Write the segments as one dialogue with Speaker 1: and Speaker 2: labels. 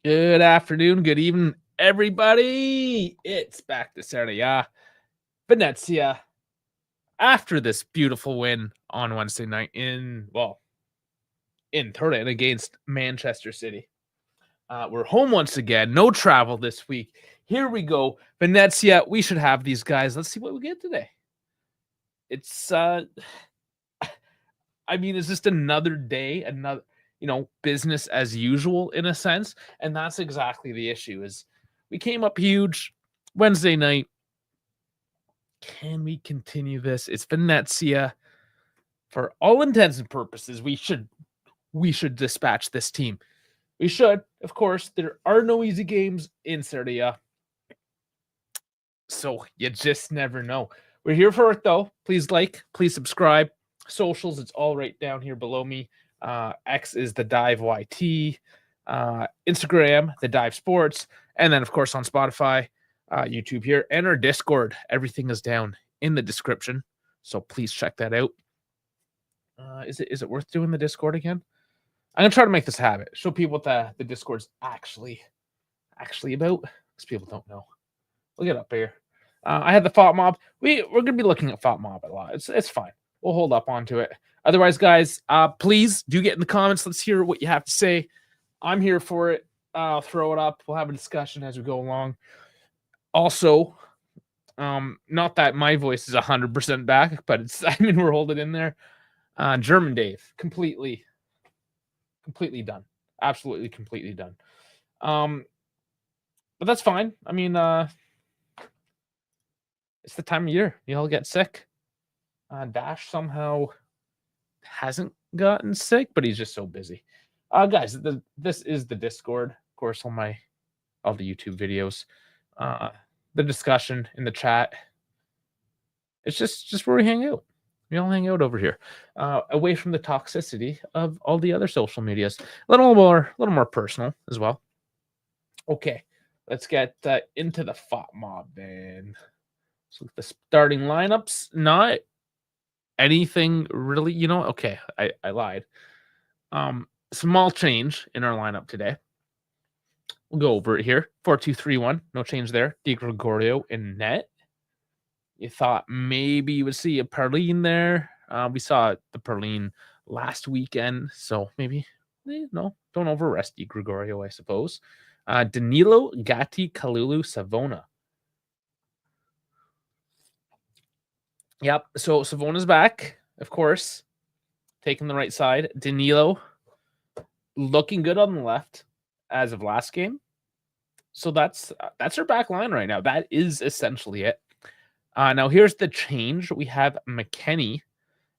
Speaker 1: Good afternoon, good evening, everybody. It's back to Serie A. Venezia, after this beautiful win on Wednesday night in Turin against Manchester City. We're home once again. No travel this week. Here we go. Venezia, we should have these guys. Let's see what we get today. It's it's just another day, another business as usual in a sense, and that's exactly the issue. Is we came up huge Wednesday night. Can we continue this? It's Venezia. For all intents and purposes, we should dispatch this team. We should, of course. There are no easy games in Serie A, so you just never know. We're here for it though. Please like, please subscribe. Socials, it's all right down here below me. X is the Dive YT, Instagram, the Dive Sports, and then of course on Spotify, YouTube here, and our Discord. Everything is down in the description, so please check that out. Is it worth doing the Discord again? I'm gonna try to make this a habit. Show people what the Discord's actually about, because people don't know. We'll get up here. I had the Thought Mob. We're gonna be looking at Thought Mob a lot. It's fine. We'll hold up onto it. Otherwise, guys, please do get in the comments. Let's hear what you have to say. I'm here for it. I'll throw it up. We'll have a discussion as we go along. Also, not that my voice is 100% back, but we're holding in there. German Dave, completely done. Absolutely completely done. But that's fine. It's the time of year. You all get sick. Dash somehow hasn't gotten sick, but he's just so busy. Guys, this is the Discord. Of course, all the YouTube videos. The discussion in the chat. It's just where we hang out. We all hang out over here, away from the toxicity of all the other social medias. A little more personal as well. Okay, let's get into the Thought Mob, man. So the starting lineups, not anything really, okay, I lied. Small change in our lineup today. We'll go over it here. 4-2-3-1. No change there. Di Gregorio in net. You thought maybe you would see a Perlin there. We saw the Perlin last weekend, so maybe no, don't overrest Di Gregorio, I suppose. Danilo, Gatti, Kalulu, Savona. Yep, so Savona's back, of course, taking the right side. Danilo looking good on the left as of last game. So that's our back line right now. That is essentially it. Now here's the change. We have McKennie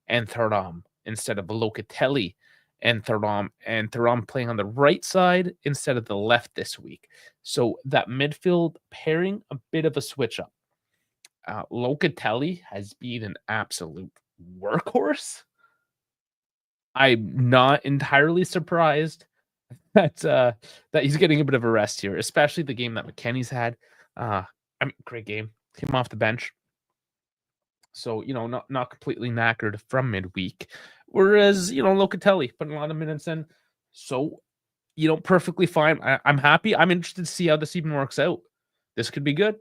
Speaker 1: and Thuram instead of Locatelli and Thuram playing on the right side instead of the left this week. So that midfield pairing, a bit of a switch up. Locatelli has been an absolute workhorse. I'm not entirely surprised that he's getting a bit of a rest here, especially the game that McKennie's had. Great game. Came off the bench. So, not completely knackered from midweek. Whereas, Locatelli putting a lot of minutes in. So, perfectly fine. I'm happy. I'm interested to see how this even works out. This could be good.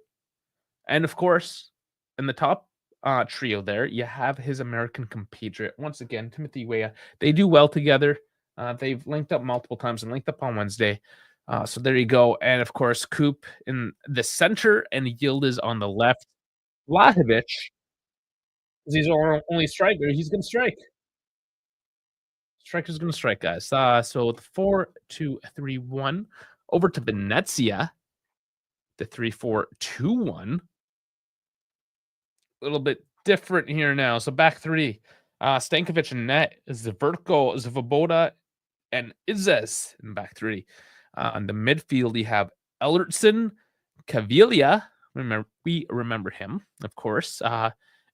Speaker 1: And of course, in the top trio there, you have his American compatriot. Once again, Timothy Weah. They do well together. They've linked up multiple times and linked up on Wednesday. So there you go. And of course, Coop in the center and Yildiz on the left. Lahovic, because he's our only striker, he's going to strike. Striker's going to strike, guys. So the 4-2-3-1 over to Venezia. The 3-4-2-1. A little bit different here now. So back three. Stankovic and net is the vertical, Zvoboda and Izes in back three. On the midfield, you have Ellertson, Caviglia. We remember him, of course.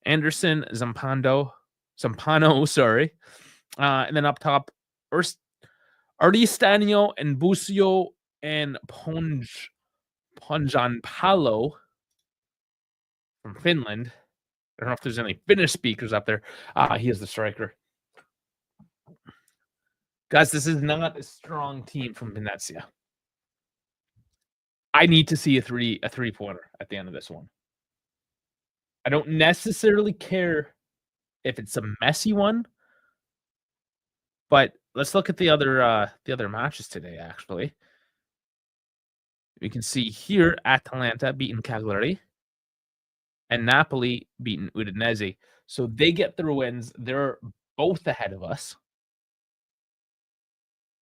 Speaker 1: Anderson, Zampano, sorry. And then up top, Ardistanio and Busio and Ponjanpalo from Finland. I don't know if there's any Finnish speakers up there. He is the striker. Guys, this is not a strong team from Venezia. I need to see a three-pointer at the end of this one. I don't necessarily care if it's a messy one, but let's look at the other matches today, actually. We can see here Atalanta beating Cagliari and Napoli beating Udinese. So they get their wins. They're both ahead of us.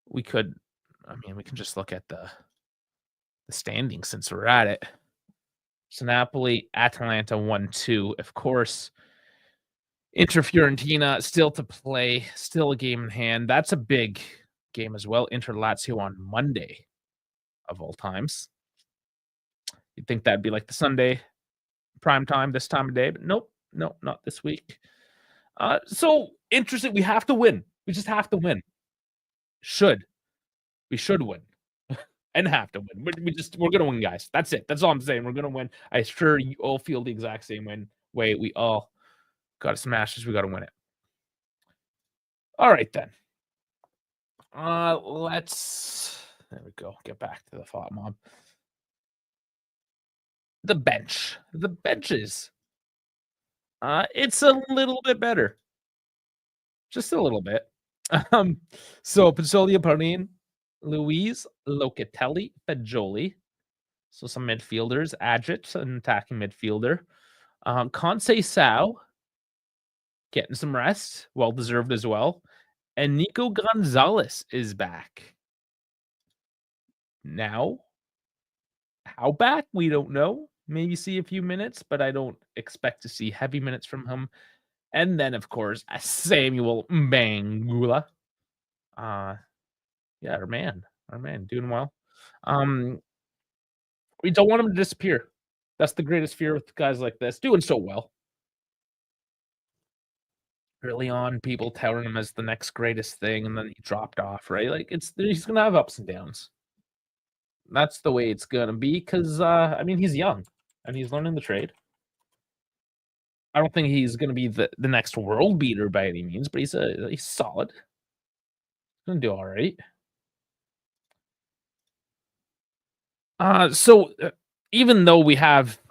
Speaker 1: We can just look at the standings since we're at it. So Napoli, Atalanta 1-2. Of course, Inter Fiorentina still to play, still a game in hand. That's a big game as well. Inter Lazio on Monday, of all times. You'd think that'd be like the Sunday prime time, this time of day, but nope, not this week. So interesting. We have to win. We just have to win. We should win and have to win. We're gonna win, guys. That's it. That's all I'm saying. We're gonna win. I'm sure you all feel the exact same way. We all got to smash this. We got to win it. All right then. Let's. There we go. Get back to the thought mob. The bench. The benches. It's a little bit better. Just a little bit. So Pizzoli, Parin, Luiz, Locatelli, Fagioli. So some midfielders. Adjit, an attacking midfielder. Conceição getting some rest. Well deserved as well. And Nico Gonzalez is back. Now, how back? We don't know. Maybe see a few minutes, but I don't expect to see heavy minutes from him. And then, of course, Samuel Bangula. Yeah, our man doing well. We don't want him to disappear. That's the greatest fear with guys like this, doing so well. Early on, people touting him as the next greatest thing, and then he dropped off, right? Like he's gonna have ups and downs. That's the way it's gonna be, because he's young and he's learning the trade. I don't think he's gonna be the next world beater by any means, but he's solid. He's gonna do all right. So even though we have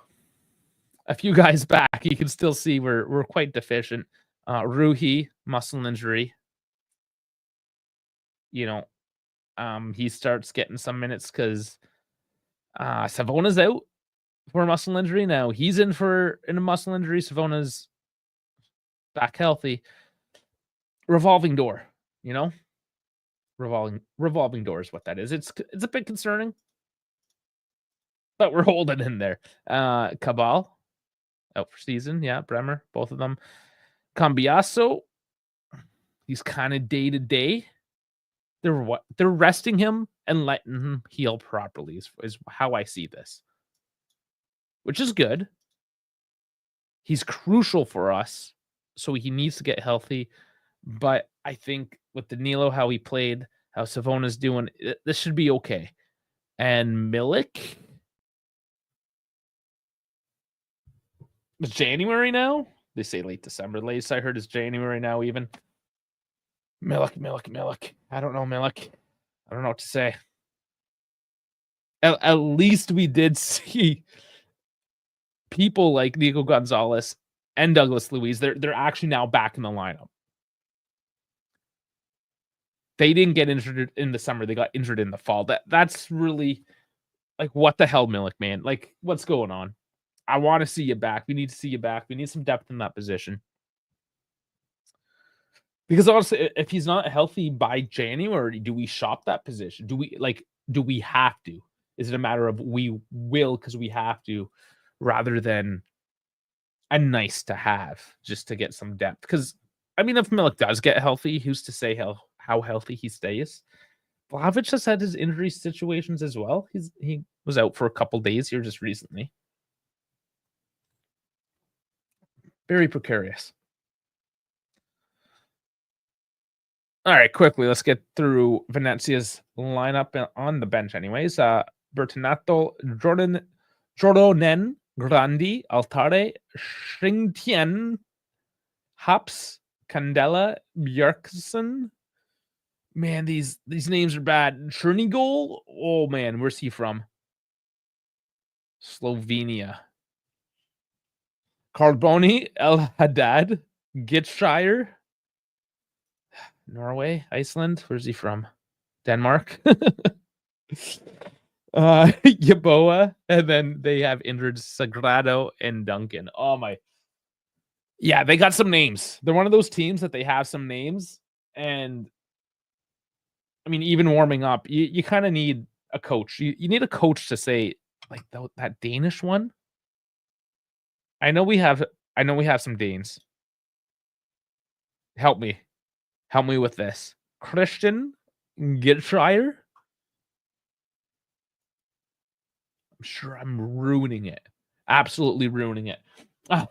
Speaker 1: a few guys back, you can still see we're quite deficient. Ruhi, muscle injury. He starts getting some minutes because Savona's out for a muscle injury. Now he's in a muscle injury. Savona's back healthy. Revolving door, revolving door is what that is. It's a bit concerning, but we're holding in there. Cabal out for season. Yeah, Bremer, both of them. Cambiaso, he's kind of day to day. They're resting him and letting him heal properly is how I see this, which is good. He's crucial for us, so he needs to get healthy. But I think with Danilo, how he played, how Savona's doing, this should be okay. And Milik, it's January now. They say late December. Latest I heard is January now. Even Milik. I don't know Milik. I don't know what to say. At least we did see people like Nico Gonzalez and Douglas Luiz. They're actually now back in the lineup. They didn't get injured in the summer. They got injured in the fall. That's really like, what the hell, Milik, man? Like, what's going on? I want to see you back. We need to see you back. We need some depth in that position. Because honestly, if he's not healthy by January, do we shop that position? Do we have to? Is it a matter of we will because we have to, rather than a nice to have just to get some depth? Because if Milik does get healthy, who's to say how healthy he stays? Vlahovic has had his injury situations as well. He was out for a couple days here just recently. Very precarious. All right, quickly, let's get through Venezia's lineup on the bench anyways. Bertinato, Jordonen, Grandi, Altare, Shringtian, Haps, Candela, Björksen. Man, these names are bad. Chernigol? Oh man, where's he from? Slovenia. Carboni, El Haddad, Gitshire, Norway, Iceland. Where's he from? Denmark. Yaboa, and then they have injured Sagrado and Duncan. Oh my. Yeah, they got some names. They're one of those teams that they have some names, and I mean, even warming up, you kind of need a coach. You need a coach to say, like, that Danish one. I know we have some Danes. Help me. Help me with this. Christian Gitshire? I'm sure I'm ruining it. Absolutely ruining it.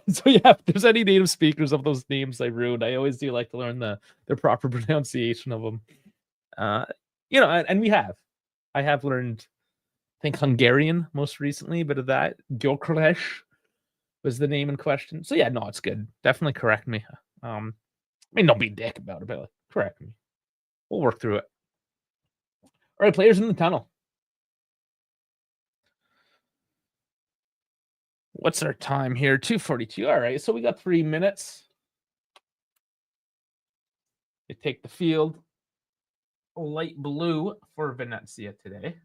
Speaker 1: So yeah, if there's any native speakers of those names I ruined, I always do like to learn the proper pronunciation of them. You know, and we have. I have learned, I think, Hungarian most recently, but of that, Gyökeres was the name in question. So yeah, no, it's good. Definitely correct me. I mean, don't be a dick about it, but like, correct me. We'll work through it. All right, players in the tunnel. What's our time here? 2:42. All right, so we got 3 minutes. They take the field. Light blue for Venezia today.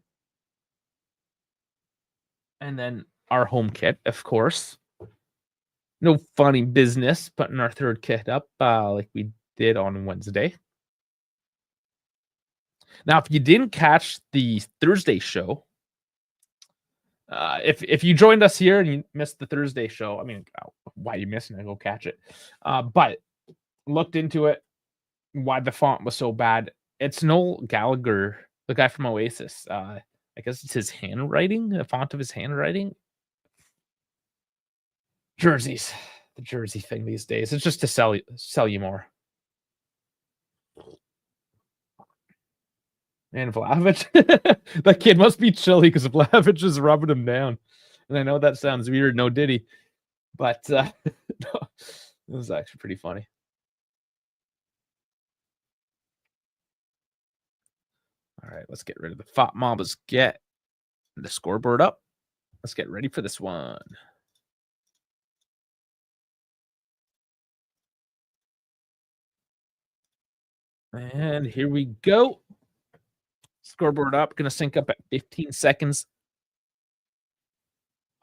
Speaker 1: And then our home kit, of course. No funny business putting our third kit up like we did on Wednesday. Now, if you didn't catch the Thursday show, if you joined us here and you missed the Thursday show, I mean, why are you missing it? Go catch it. But looked into it, why the font was so bad. It's Noel Gallagher, the guy from Oasis. I guess it's his handwriting, the font of his handwriting. Jerseys, the jersey thing these days. It's just to sell you more. And Vlahovic, that kid must be chilly because Vlahovic is rubbing him down. And I know that sounds weird, no diddy, but no, it was actually pretty funny. All right, let's get rid of the Fop Mob. Let's get the scoreboard up. Let's get ready for this one. And here we go. Scoreboard up. Going to sync up at 15 seconds.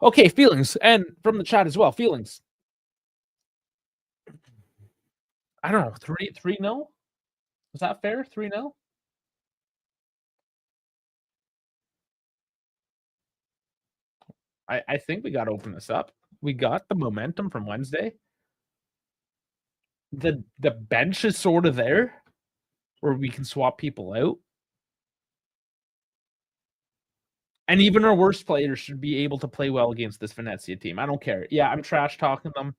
Speaker 1: Okay, feelings. And from the chat as well, feelings. I don't know, 3-0? Was that fair? 3-0? I think we got to open this up. We got the momentum from Wednesday. The bench is sort of there where we can swap people out. And even our worst players should be able to play well against this Venezia team. I don't care. Yeah, I'm trash talking them.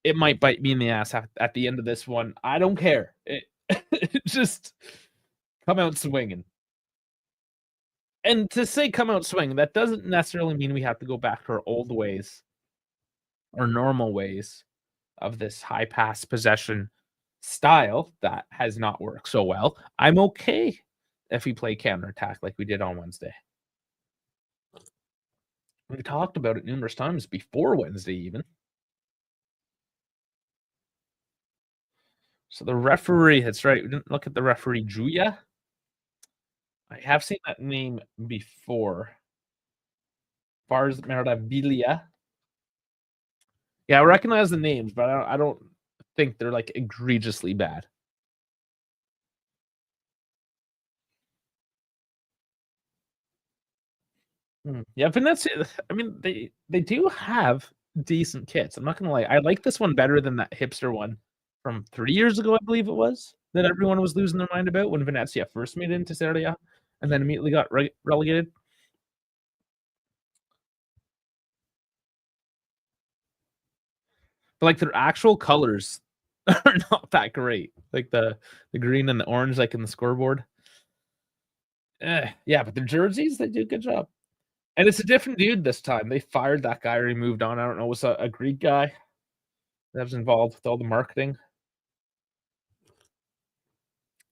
Speaker 1: It might bite me in the ass at the end of this one. I don't care. Just come out swinging. And to say come out swinging, that doesn't necessarily mean we have to go back to our old ways or normal ways of this high pass possession style that has not worked so well. I'm okay if we play counterattack like we did on Wednesday. We talked about it numerous times before Wednesday even. So the referee, that's right. We didn't look at the referee, Julia. I have seen that name before. Fars Meravilia. Yeah, I recognize the names, but I don't think they're like egregiously bad. Yeah, Venezia, I mean, they do have decent kits. I'm not gonna lie. I like this one better than that hipster one from 3 years ago, I believe it was, that everyone was losing their mind about when Venezia first made it into Serie A and then immediately got relegated. But like their actual colors are not that great. Like the green and the orange, like in the scoreboard. Yeah, but their jerseys, they do a good job. And it's a different dude this time. They fired that guy or he moved on. I don't know. It was a Greek guy that was involved with all the marketing.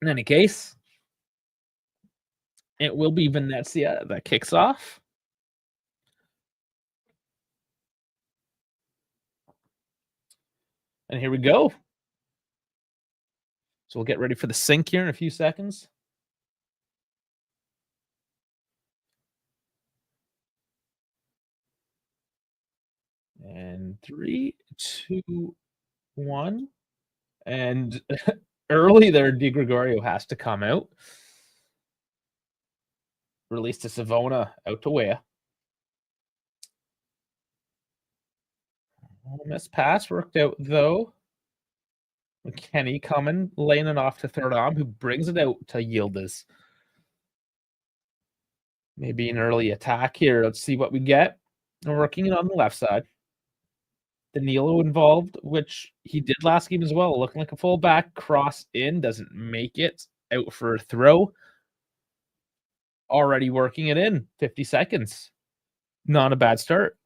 Speaker 1: In any case, it will be Venezia that kicks off. And here we go. So we'll get ready for the sync here in a few seconds. And 3, 2, 1. And early there, Di Gregorio has to come out. Release to Savona, out to Weah. Missed pass, worked out though. McKenny coming, laying it off to third arm, who brings it out to Yildiz. Maybe an early attack here. Let's see what we get. We're working it on the left side. Danilo involved, which he did last game as well. Looking like a fullback. Cross in, doesn't make it. Out for a throw. Already working it in. 50 seconds. Not a bad start.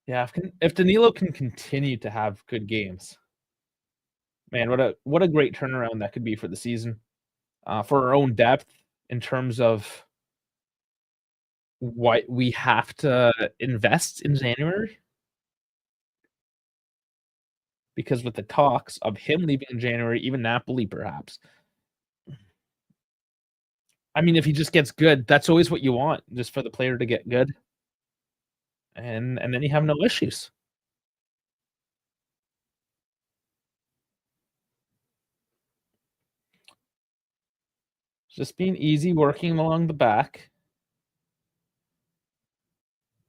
Speaker 1: Yeah, if Danilo can continue to have good games, man, what a great turnaround that could be for the season. For our own depth in terms of what we have to invest in January. Because with the talks of him leaving in January, even Napoli perhaps. I mean, if he just gets good, that's always what you want, just for the player to get good. And then you have no issues. Just being easy, working along the back.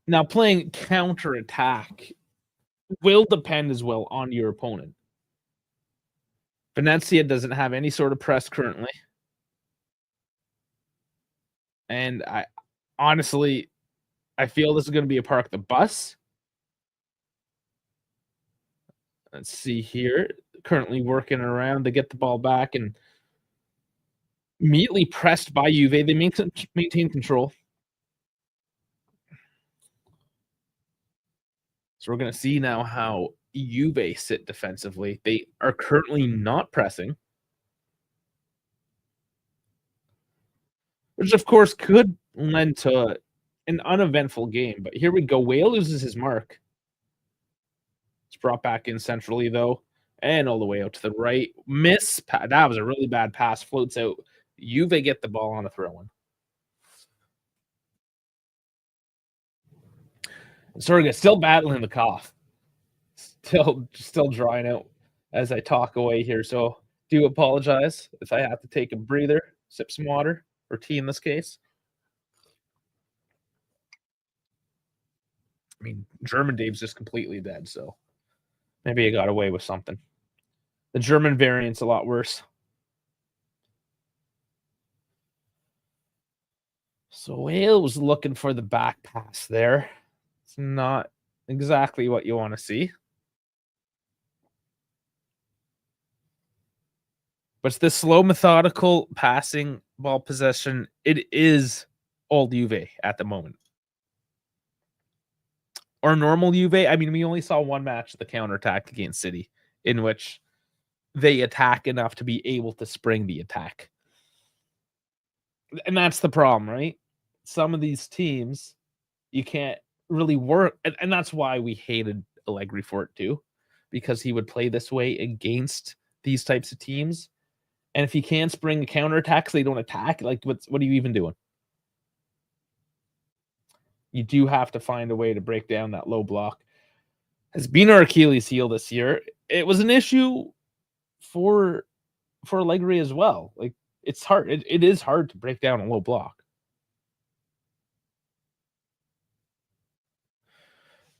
Speaker 1: Now, playing counter-attack will depend as well on your opponent. Venezia doesn't have any sort of press currently. And I honestly feel this is going to be a park the bus. Let's see here. Currently working around to get the ball back and immediately pressed by Juve. They maintain control. So we're going to see now how Juve sit defensively. They are currently not pressing, which of course could lend to an uneventful game. But here we go. Weah loses his mark. It's brought back in centrally though, and all the way out to the right. Miss. That was a really bad pass. Floats out. Juve get the ball on a throw-in. Sorga still battling the cough. Still drying out as I talk away here. So do apologize if I have to take a breather, sip some water, or tea in this case. I mean, German Dave's just completely dead, so maybe I got away with something. The German variant's a lot worse. So Wales was looking for the back pass there. It's not exactly what you want to see. But it's this slow, methodical passing ball possession. It is all Juve at the moment. Or normal Juve. I mean, we only saw one match of the counterattack against City in which they attack enough to be able to spring the attack. And that's the problem, right? Some of these teams, you can't really work. And that's why we hated Allegri for it too, because he would play this way against these types of teams. And if he can't spring the counterattacks, they don't attack. Like, what are you even doing? You do have to find a way to break down that low block. Has been our Achilles heel this year. It was an issue for Allegri as well. Like, it's hard. It is hard to break down a low block.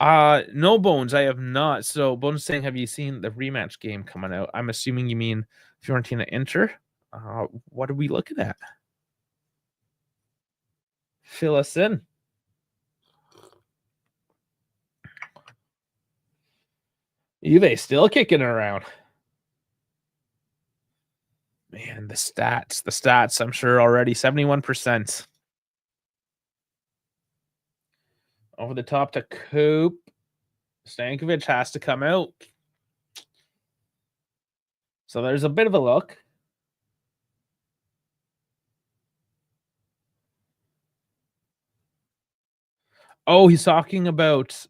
Speaker 1: No, Bones, I have not. So Bones saying, have you seen the rematch game coming out? I'm assuming you mean Fiorentina Inter. What are we looking at? Fill us in. Juve still kicking around. Man, the stats, I'm sure already 71%. Over the top to Coop. Stankovic has to come out. So there's a bit of a look. Oh, he's talking about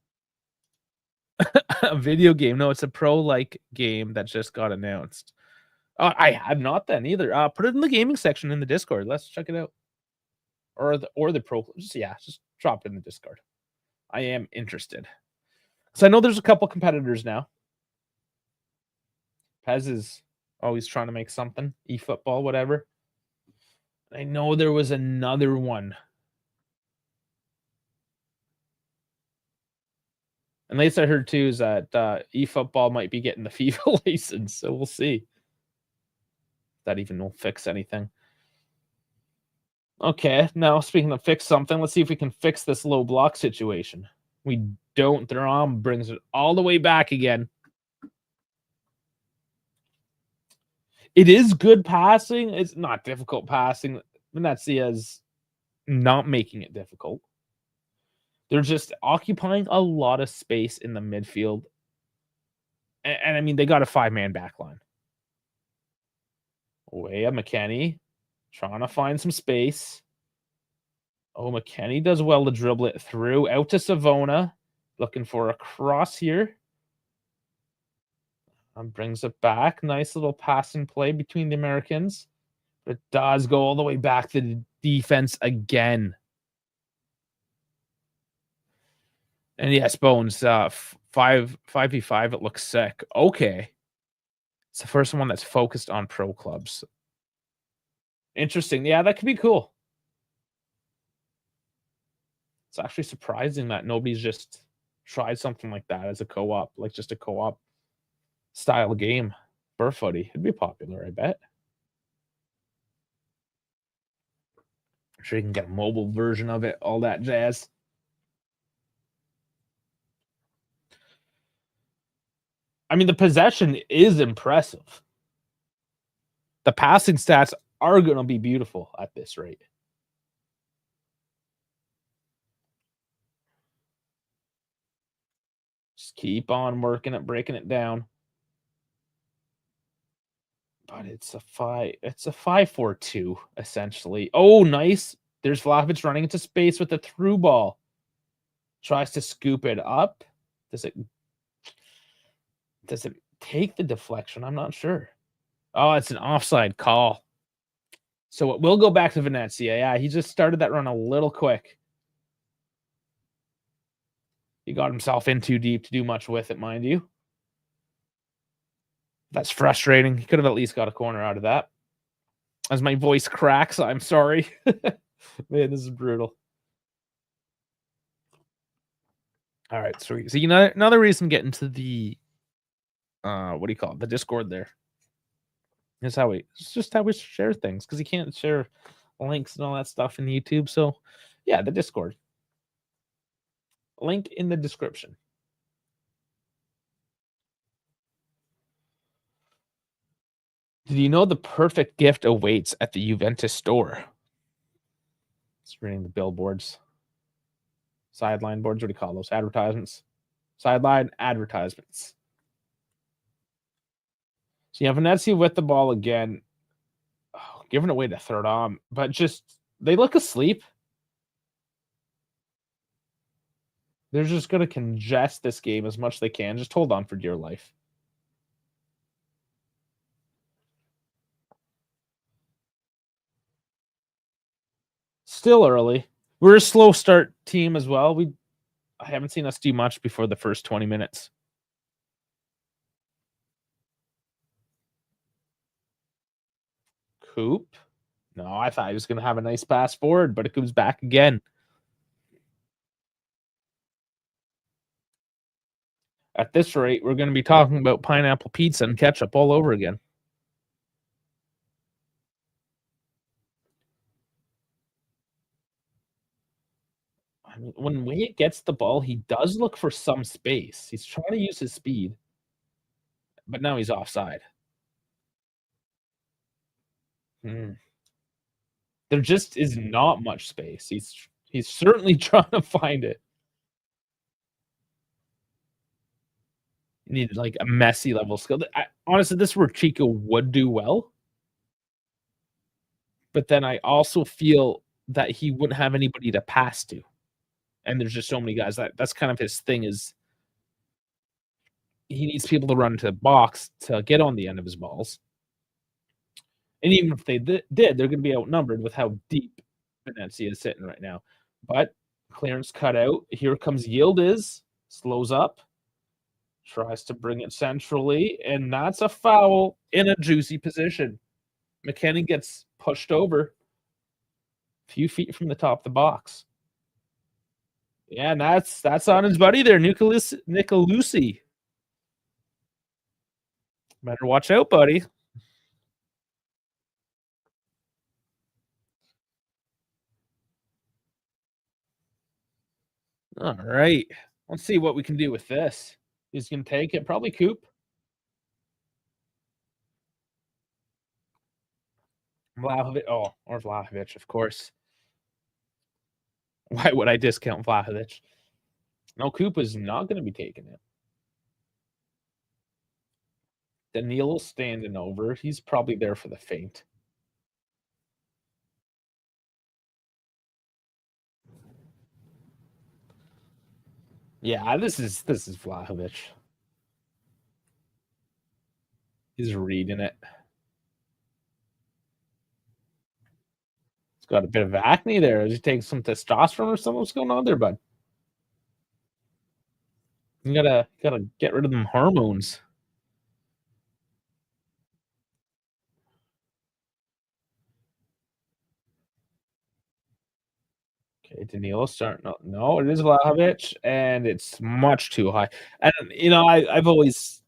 Speaker 1: a video game. No, it's a pro-like game that just got announced. I have not then either. Put it in the gaming section in the Discord. Let's check it out. Or the pro. Just drop it in the Discord. I am interested. So I know there's a couple competitors now. Pez is always trying to make something. eFootball, whatever. I know there was another one. And latest I heard too is that eFootball might be getting the FIFA license, so we'll see. If that even will fix anything. Okay, now speaking of fix something, let's see if we can fix this low block situation. We don't. Their arm brings it all the way back again. It is good passing. It's not difficult passing. Venezia's not making it difficult. They're just occupying a lot of space in the midfield. And I mean, they got a 5-man back line. Way up McKennie, trying to find some space. Oh, McKennie does well to dribble it through. Out to Savona. Looking for a cross here. Brings it back. Nice little passing play between the Americans. But it does go all the way back to the defense again. And yes, Bones, 5v5, it looks sick. Okay. It's the first one that's focused on pro clubs. Interesting. Yeah, that could be cool. It's actually surprising that nobody's just tried something like that as a co-op, like just a co-op style game for footy. It'd be popular, I bet. I'm sure you can get a mobile version of it, all that jazz. I mean, the possession is impressive. The passing stats are going to be beautiful at this rate. Just keep on working it, breaking it down. But it's a 5-4-2, essentially. Oh, nice. There's Vlahovic running into space with the through ball. Tries to scoop it up. Does it take the deflection? I'm not sure. Oh, it's an offside call. So it will go back to Venezia. Yeah, he just started that run a little quick. He got himself in too deep to do much with it, mind you. That's frustrating. He could have at least got a corner out of that. As my voice cracks, I'm sorry. Man, this is brutal. All right, so you know, another reason getting to the what do you call it? The Discord there. It's just how we share things, because you can't share links and all that stuff in YouTube. So yeah, the Discord. Link in the description. Did you know the perfect gift awaits at the Juventus store? It's reading the billboards. Sideline boards, what do you call those? Advertisements. Sideline advertisements. So you have Venezia with the ball again. Oh, giving away to third arm, but just they look asleep. They're just going to congest this game as much as they can. Just hold on for dear life. Still early. We're a slow start team as well. I haven't seen us do much before the first 20 minutes. Coop. No, I thought he was going to have a nice pass forward, but it goes back again. At this rate, we're going to be talking about pineapple pizza and ketchup all over again. I mean, when Wyatt gets the ball, he does look for some space. He's trying to use his speed, but now he's offside. There just is not much space. He's certainly trying to find it. You need like a messy level skill. Honestly, this is where Chico would do well. But then I also feel that he wouldn't have anybody to pass to. And there's just so many guys that's kind of his thing is he needs people to run to the box to get on the end of his balls. And even if they did, they're gonna be outnumbered with how deep Venezia is sitting right now. But clearance cut out. Here comes Yildiz, slows up, tries to bring it centrally, and that's a foul in a juicy position. McKennie gets pushed over a few feet from the top of the box. Yeah, and that's on his buddy there, Nicolucci. Better watch out, buddy. All right. Let's see what we can do with this. He's going to take it. Probably Coop. Vlahovic. Oh, or Vlahovic, of course. Why would I discount Vlahovic? No, Coop is not going to be taking it. Danilo's standing over. He's probably there for the feint. Yeah, this is Vlahovic. He's reading it. He's got a bit of acne there. Is he taking some testosterone or something? What's going on there, bud? You gotta get rid of them hormones. Okay, Danilo starting. No, it is Vlahovic, and it's much too high. And I've always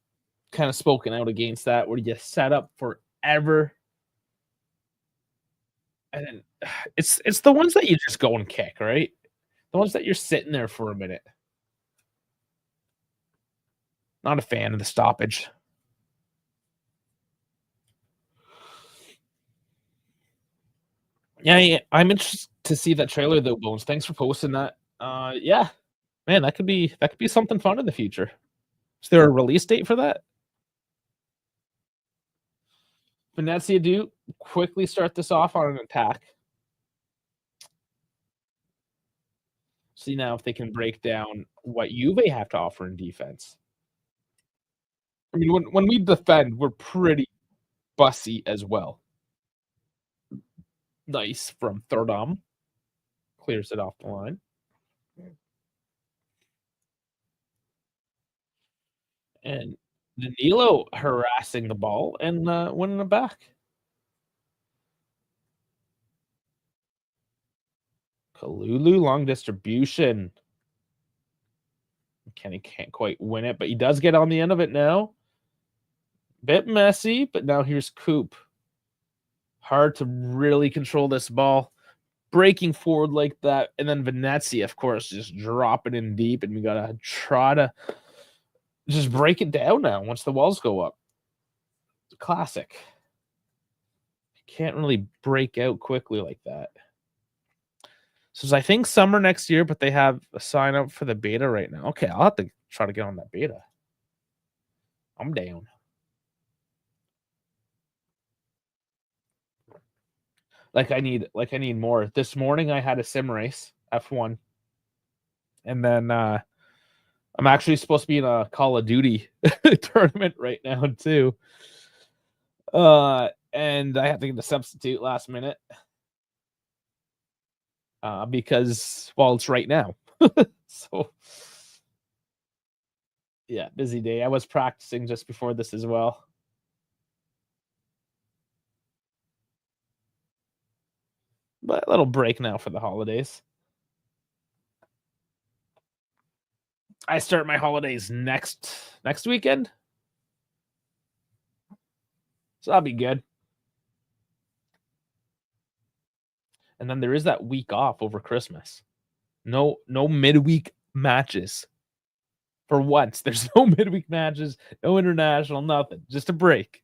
Speaker 1: kind of spoken out against that, where you set up forever, and then it's the ones that you just go and kick, right? The ones that you're sitting there for a minute. Not a fan of the stoppage. Yeah, I'm interested to see that trailer though, Bones. Thanks for posting that. Yeah, man, that could be something fun in the future. Is there a release date for that? Venezia do quickly start this off on an attack. See now if they can break down what Juve have to offer in defense. I mean, when we defend, we're pretty bussy as well. Nice from Thordam. Clears it off the line. And Danilo harassing the ball and winning it back. Kalulu, long distribution. Kenny can't quite win it, but he does get on the end of it now. Bit messy, but now here's Coop. Hard to really control this ball. Breaking forward like that. And then Venezia, of course, just drop it in deep. And we got to try to just break it down now once the walls go up. Classic. Can't really break out quickly like that. So I think summer next year, but they have a sign up for the beta right now. Okay, I'll have to try to get on that beta. I'm down. Like I need more. This morning I had a sim race, F1. And then I'm actually supposed to be in a Call of Duty tournament right now too. And I have to get a substitute last minute. Because it's right now. So yeah, busy day. I was practicing just before this as well. But a little break now for the holidays. I start my holidays next weekend. So that'll be good. And then there is that week off over Christmas. No midweek matches. For once, there's no midweek matches, no international, nothing. Just a break.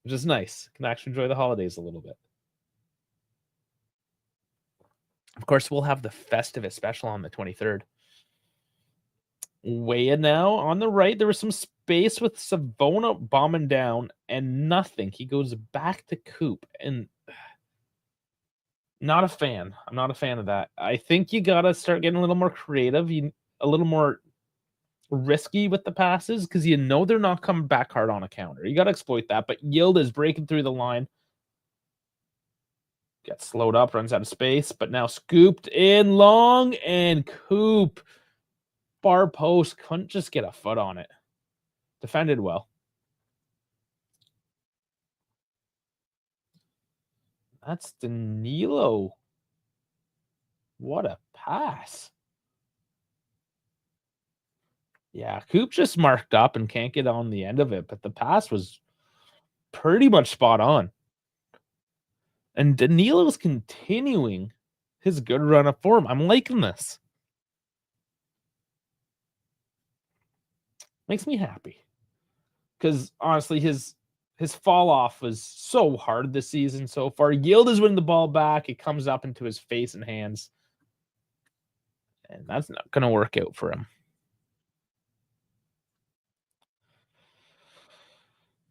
Speaker 1: Which is nice. Can actually enjoy the holidays a little bit. Of course, we'll have the Festivus special on the 23rd. Weigh now on the right. There was some space with Savona bombing down and nothing. He goes back to Coop. And Not a fan. I'm not a fan of that. I think you gotta start getting a little more creative, a little more risky with the passes because you know they're not coming back hard on a counter. You gotta exploit that. But Yield is breaking through the line. Gets slowed up, runs out of space, but now scooped in long, and Coop, far post, couldn't just get a foot on it. Defended well. That's Danilo. What a pass. Yeah, Coop just marked up and can't get on the end of it, but the pass was pretty much spot on. And Danilo's continuing his good run of form. I'm liking this. Makes me happy. Because honestly, his fall off was so hard this season so far. Yield is winning the ball back. It comes up into his face and hands. And that's not going to work out for him.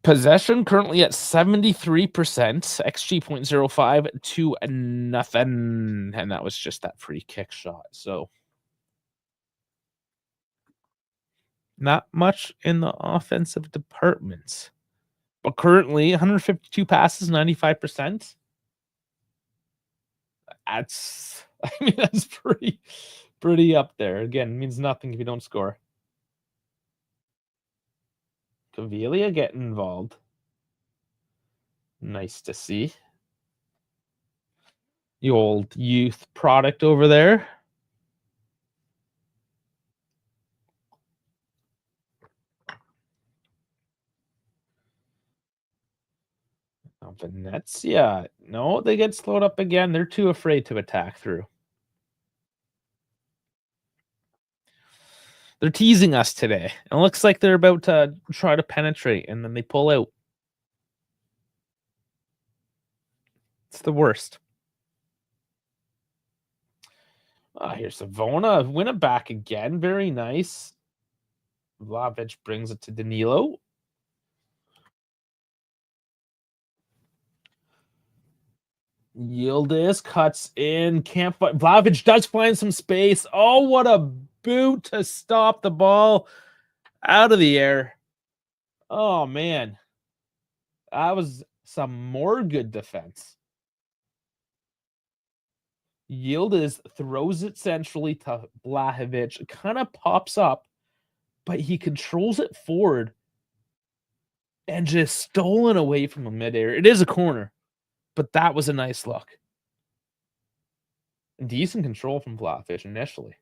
Speaker 1: Possession currently at 73%, XG 0.05 to nothing. And that was just that free kick shot. So not much in the offensive department. But currently 152 passes, 95%. That's pretty up there. Again, means nothing if you don't score. Caviglia getting involved. Nice to see. The old youth product over there. Venezia. No, they get slowed up again. They're too afraid to attack through. They're teasing us today. It looks like they're about to try to penetrate, and then they pull out. It's the worst. Here's Savona. Win it back again. Very nice. Vlahovic brings it to Danilo. Yildiz cuts in. Can't find. Vlahovic does find some space. Oh, what a boot to stop the ball out of the air. Oh, man. That was some more good defense. Yildiz throws it centrally to Vlahovic. It kind of pops up, but he controls it forward and just stolen away from the midair. It is a corner, but that was a nice look. Decent control from Vlahovic initially.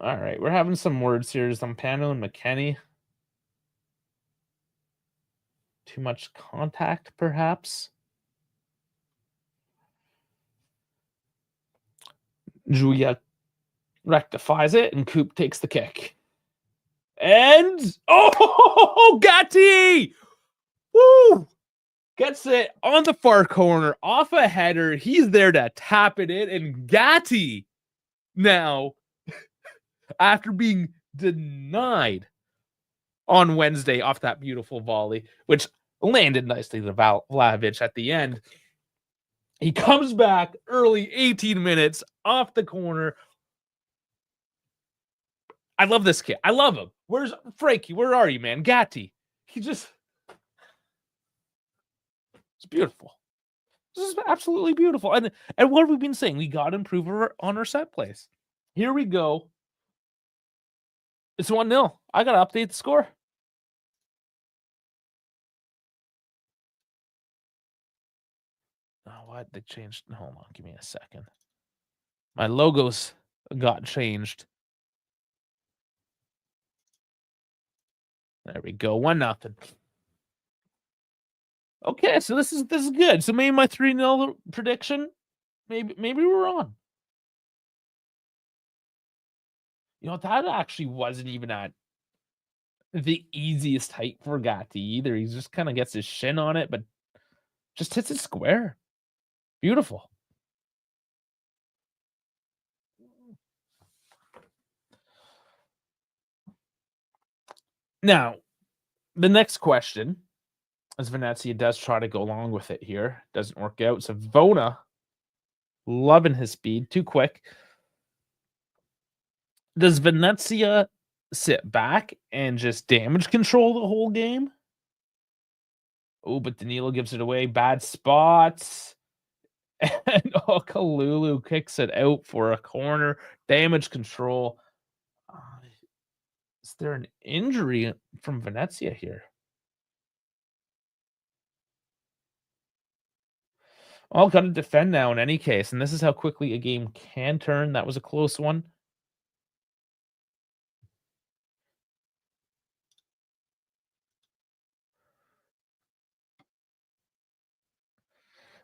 Speaker 1: All right, we're having some words here. Zampano and McKennie. Too much contact, perhaps. Julia rectifies it, and Coop takes the kick. And, oh, Gatti! Woo! Gets it on the far corner, off a header. He's there to tap it in, and Gatti now, after being denied on Wednesday off that beautiful volley, which landed nicely to Vlahovic at the end, he comes back early, 18 minutes, off the corner. I love this kid. I love him. Where's Frankie? Where are you, man? Gatti. It's beautiful. This is absolutely beautiful. And what have we been saying? We got to improve on our set plays. Here we go. It's 1-0. I got to update the score. Oh, what? They changed. Hold on. Give me a second. My logos got changed. There we go. 1-0. Okay, so this is good. So maybe my 3-0 prediction, maybe we're on. You know, that actually wasn't even at the easiest height for Gatti either. He just kind of gets his shin on it, but just hits it square. Beautiful. Now, the next question, As Venezia does try to go along with it here. Doesn't work out. Savona loving his speed. Too quick. Does Venezia sit back and just damage control the whole game? Oh, but Danilo gives it away. Bad spots. And Kalulu kicks it out for a corner. Damage control. Is there an injury from Venezia here? All got to defend now in any case. And this is how quickly a game can turn. That was a close one.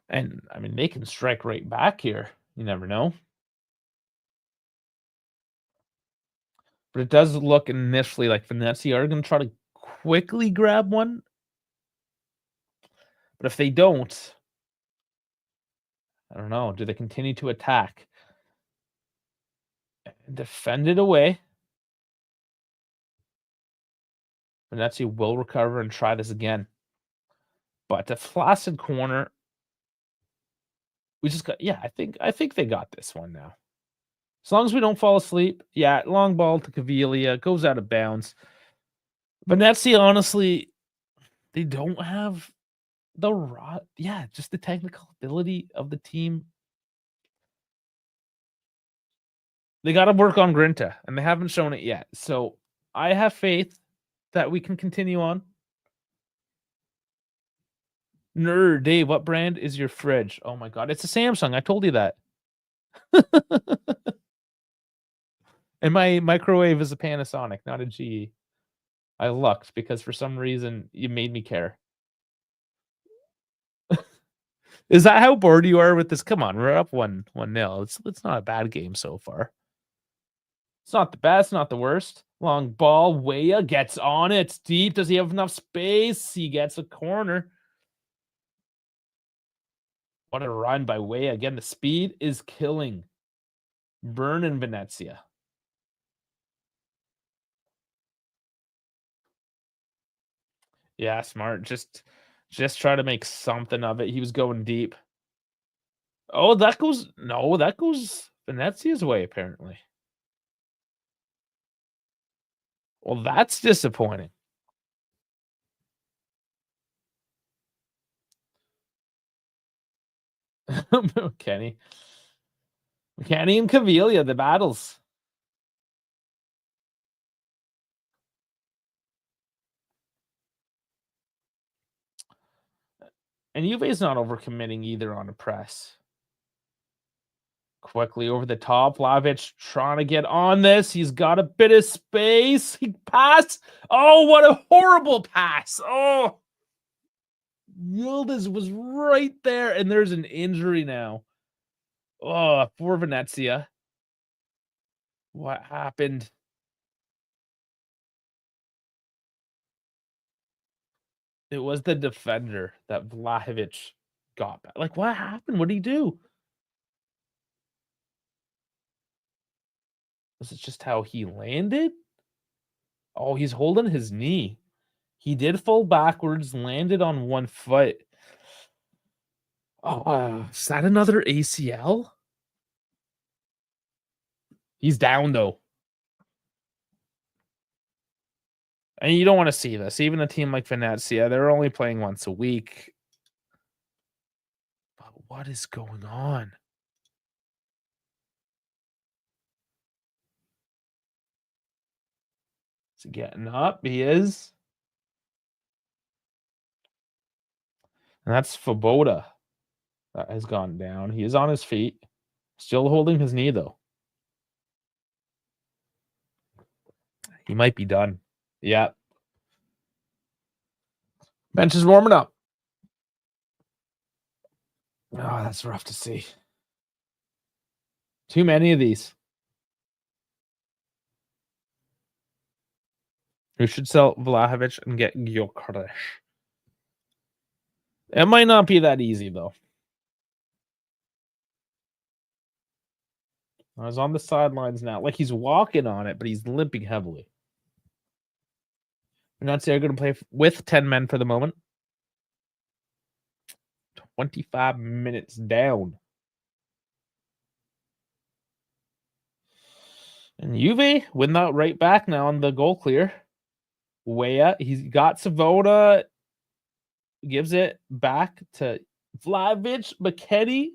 Speaker 1: And, I mean, they can strike right back here. You never know. But it does look initially like Venezia are going to try to quickly grab one. But if they don't, I don't know. Do they continue to attack? Defend it away. Venezia will recover and try this again. But the flaccid corner. We just got, yeah, I think they got this one now. As long as we don't fall asleep. Yeah, long ball to Caviglia. Goes out of bounds. Venezia, honestly, they don't have the just the technical ability of the team. They got to work on Grinta, and they haven't shown it yet. So I have faith that we can continue on. Nerd, Dave, what brand is your fridge? Oh my God, it's a Samsung. I told you that. And my microwave is a Panasonic, not a GE. I lucked because for some reason you made me care. Is that how bored you are with this? Come on, we're up 1-0. It's not a bad game so far. It's not the best, not the worst. Long ball, Weah gets on it. It's deep. Does he have enough space? He gets a corner. What a run by Weah. Again, the speed is killing Burn Venezia. Yeah, smart. Just try to make something of it. He was going deep. Oh, that goes Venezia's way, apparently. Well, that's disappointing. Kenny and Caviglia, the battles. And Juve's not overcommitting either on a press. Quickly over the top. Vlahovic trying to get on this. He's got a bit of space. He passed. Oh, what a horrible pass. Oh. Yildiz was right there, and there's an injury now. Oh, for Venezia. What happened? It was the defender that Vlahovic got back. Like, what happened? What did he do? Was it just how he landed? Oh, he's holding his knee. He did fall backwards, landed on one foot. Oh, is that another ACL? He's down, though. And you don't want to see this. Even a team like Venezia, they're only playing once a week. But what is going on? Is he getting up? He is. And that's Svoboda that has gone down. He is on his feet. Still holding his knee, though. He might be done. Yeah. Bench is warming up. Oh, that's rough to see. Too many of these. We should sell Vlahovic and get Gyökeres. It might not be that easy, though. I was on the sidelines now. Like, he's walking on it, but he's limping heavily. Venezia are going to play with 10 men for the moment. 25 minutes down. And Juve win that right back now on the goal clear. Weah, he's got Savona, gives it back to Vlahovic, McKennie,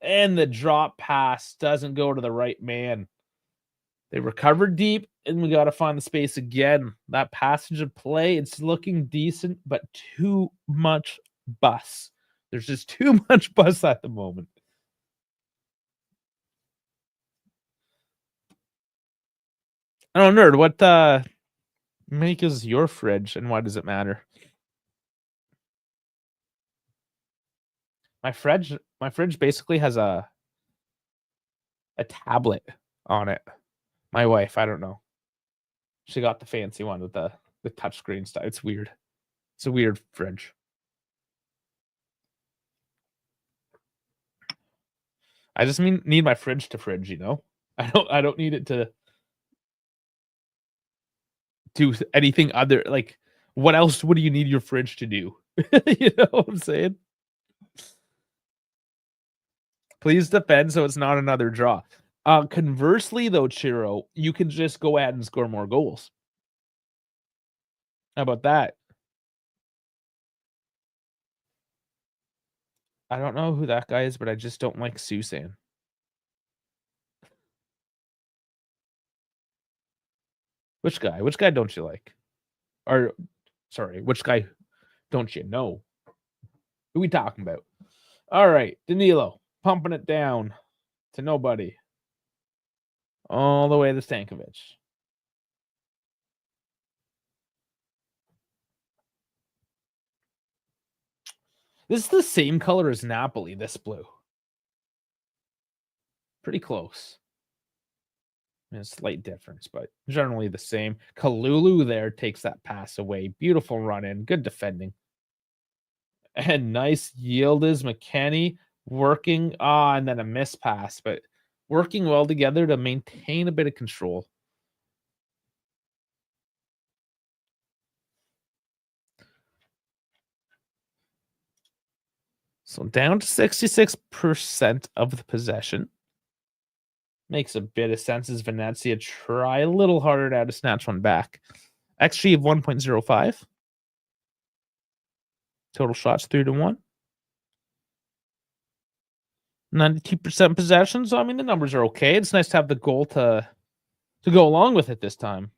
Speaker 1: and the drop pass doesn't go to the right man. They recovered deep, and we got to find the space again. That passage of play, it's looking decent, but too much bus. There's just too much bus at the moment. I don't know, nerd. What make is your fridge, and why does it matter? My fridge basically has a tablet on it. My wife, I don't know. She got the fancy one with the touchscreen stuff. It's weird. It's a weird fridge. I just need my fridge to fridge, you know? I don't need it to do anything other, like, what else would you need your fridge to do? You know what I'm saying? Please defend so it's not another draw. Conversely, though, Chiro, you can just go ahead and score more goals. How about that? I don't know who that guy is, but I just don't like Susan. Which guy? Which guy don't you like? Or, sorry, which guy don't you know? Who we talking about? All right, Danilo pumping it down to nobody. All the way to Stankovic. This is the same color as Napoli, this blue. Pretty close. A slight difference, but generally the same. Kalulu there takes that pass away. Beautiful run in. Good defending. And nice yield is McKennie working. And then a miss pass, but working well together to maintain a bit of control. So down to 66% of the possession. Makes a bit of sense as Venezia try a little harder now to snatch one back. XG of 1.05. Total shots 3-1. 92% possession. So I mean the numbers are okay. It's nice to have the goal to go along with it this time.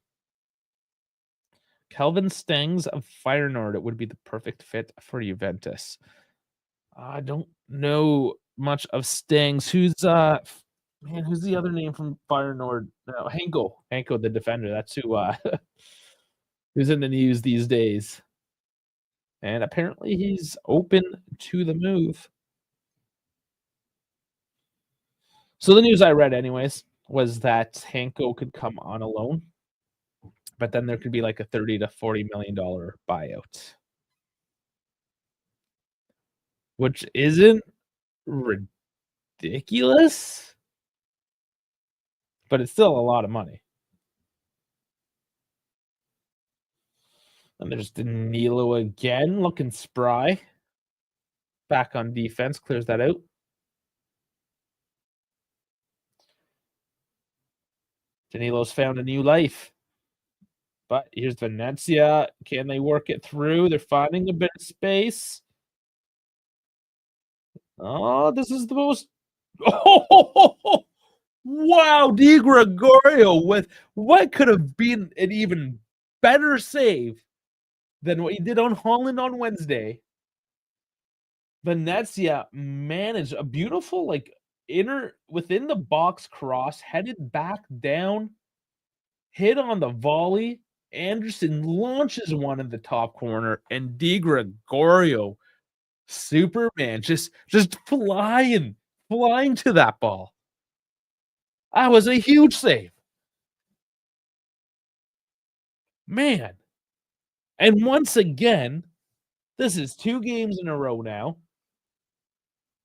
Speaker 1: Kelvin Stengs of Feyenoord. It would be the perfect fit for Juventus. I don't know much of Stengs. Who's the other name from Feyenoord? No, Henko, the defender. That's who who's in the news these days. And apparently he's open to the move. So the news I read anyways was that Henko could come on a loan, but then there could be like a $30 to $40 million buyout, which isn't ridiculous, but it's still a lot of money. And there's Danilo again, looking spry. Back on defense, clears that out. Danilo's found a new life. But here's Venezia. Can they work it through? They're finding a bit of space. Oh, this is the most... Oh, wow, Di Gregorio with what could have been an even better save than what he did on Holland on Wednesday. Venezia managed a beautiful, like, within the box cross, headed back down, hit on the volley. Anderson launches one in the top corner, and Di Gregorio, Superman, just flying to that ball. That was a huge save. Man. And once again, this is 2 games in a row now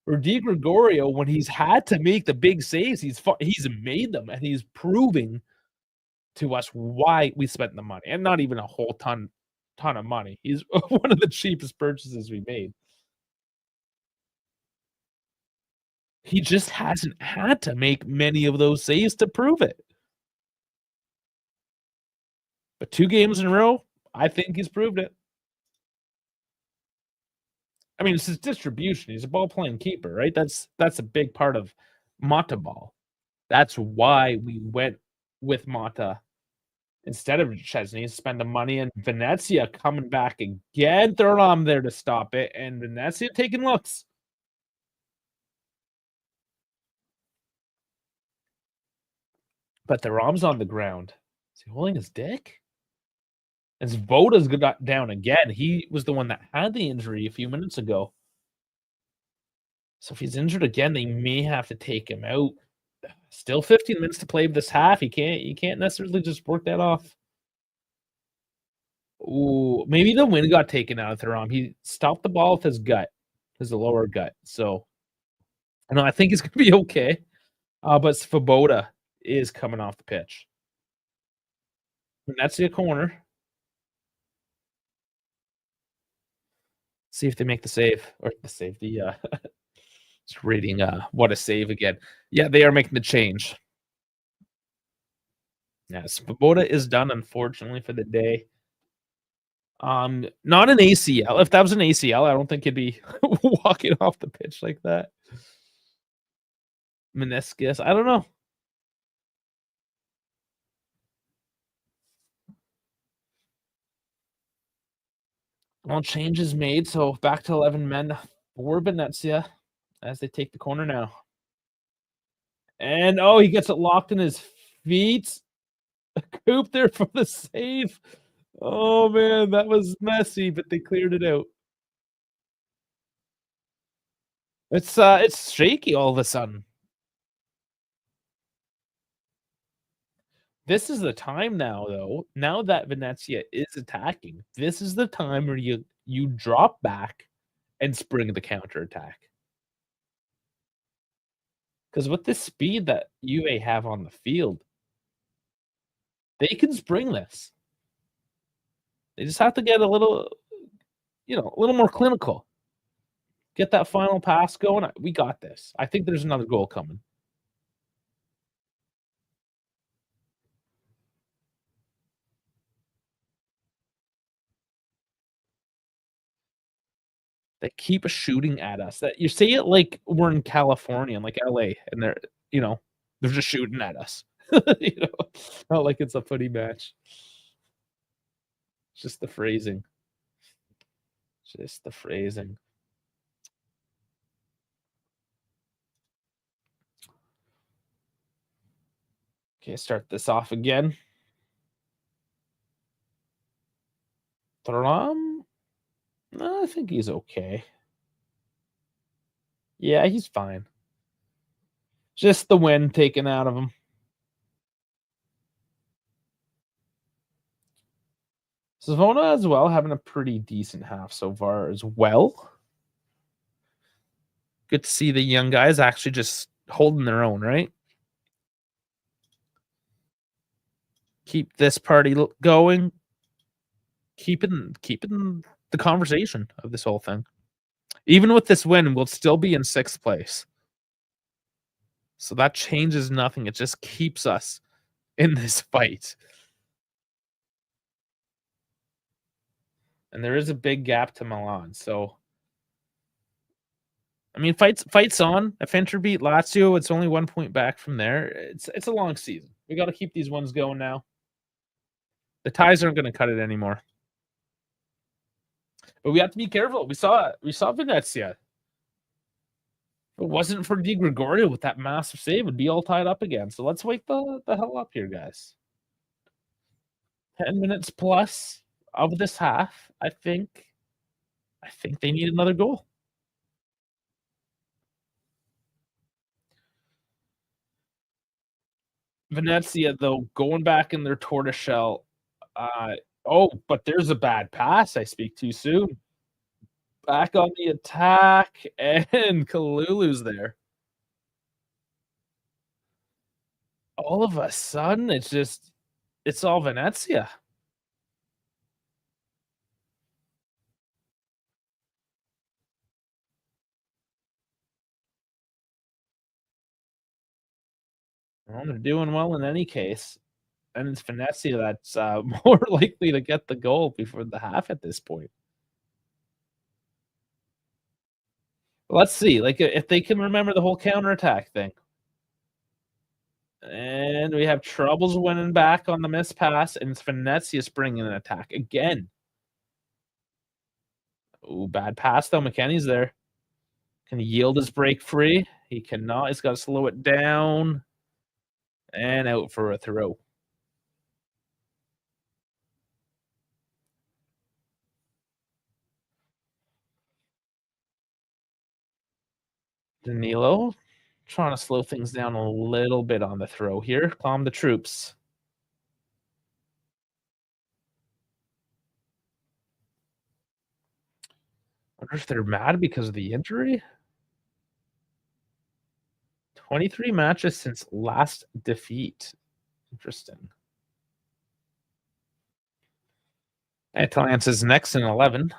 Speaker 1: where Di Gregorio, when he's had to make the big saves, he's made them, and he's proving to us why we spent the money, and not even a whole ton of money. He's one of the cheapest purchases we made. He just hasn't had to make many of those saves to prove it. But 2 games in a row, I think he's proved it. I mean, it's his distribution. He's a ball playing keeper, right? That's a big part of Mata ball. That's why we went with Mata instead of Chesney, spend the money, and Venezia coming back again. Thuram there to stop it, and Venezia taking looks. But Thuram's on the ground. Is he holding his dick? As Voda's got down again. He was the one that had the injury a few minutes ago. So if he's injured again, they may have to take him out. Still 15 minutes to play this half. You can't necessarily just work that off. Ooh, maybe the wind got taken out of Thuram. He stopped the ball with his gut, his lower gut. So I think he's gonna be okay. But Svoboda is coming off the pitch. And that's the corner. See if they make the save or the save. Just reading what a save again. Yeah, they are making the change. Yes, Svoboda is done, unfortunately, for the day. Not an ACL. If that was an ACL, I don't think he'd be walking off the pitch like that. Meniscus, I don't know. Well, change is made, so back to 11 men for Venezia as they take the corner now. And he gets it locked in his feet. Coop there for the save. Oh man, that was messy, but they cleared it out. It's shaky all of a sudden. This is the time now, though. Now that Venezia is attacking, this is the time where you drop back and spring the counterattack. Because with the speed that UA have on the field, they can spring this. They just have to get a little more clinical. Get that final pass going. We got this. I think there's another goal coming. They keep shooting at us. That you say it like we're in California, like LA, and they're just shooting at us. you know, not like it's a footy match. It's just the phrasing. Just the phrasing. Okay, start this off again. Thuram? No, I think he's okay. Yeah, he's fine. Just the wind taken out of him. Savona as well, having a pretty decent half so far as well. Good to see the young guys actually just holding their own, right? Keep this party going. Keeping the conversation of this whole thing. Even with this win, we'll still be in 6th place. So that changes nothing. It just keeps us in this fight. And there is a big gap to Milan. So, I mean, fights on. If Inter beat Lazio, it's only 1 point back from there. It's a long season. We got to keep these ones going now. The ties aren't going to cut it anymore. But we have to be careful. We saw Venezia. If it wasn't for Di Gregorio with that massive save, it'd be all tied up again. So let's wake the hell up here, guys. 10 minutes plus of this half. I think they need another goal. Venezia, though, going back in their tortoiseshell. But there's a bad pass. I speak too soon. Back on the attack, and Kalulu's there. All of a sudden, it's all Venezia. Well, they're doing well in any case. And it's Venezia that's more likely to get the goal before the half at this point. Let's see, like, if they can remember the whole counterattack thing. And we have troubles winning back on the missed pass, and it's Venezia bringing an attack again. Ooh, bad pass, though. McKennie's there. Can he yield his break free? He cannot. He's got to slow it down. And out for a throw. Danilo trying to slow things down a little bit on the throw here. Calm the troops. Wonder if they're mad because of the injury? 23 matches since last defeat. Interesting. Atalanta's next in 11.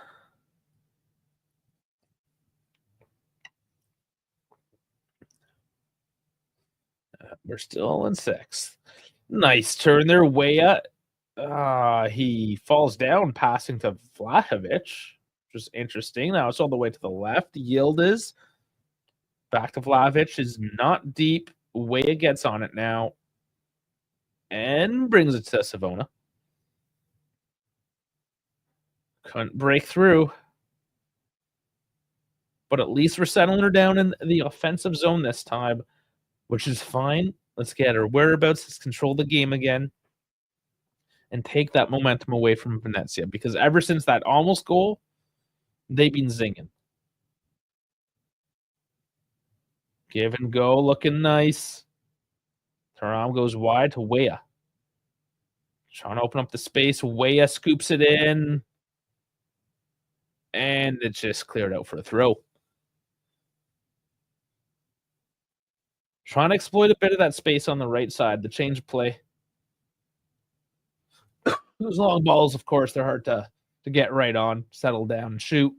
Speaker 1: We're still in 6th. Nice turn there, Weah. He falls down, passing to Vlahovic, which is interesting. Now it's all the way to the left. Yildiz back to Vlahovic is not deep. Weah gets on it now and brings it to Savona. Couldn't break through. But at least we're settling her down in the offensive zone this time, which is fine. Let's get her whereabouts. Let's control the game again and take that momentum away from Venezia, because ever since that almost goal, they've been zinging. Give and go, looking nice. Thuram goes wide to Weah. Trying to open up the space. Weah scoops it in. And it's just cleared out for a throw. Trying to exploit a bit of that space on the right side, the change of play. Those long balls, of course, they're hard to get right on, settle down, and shoot.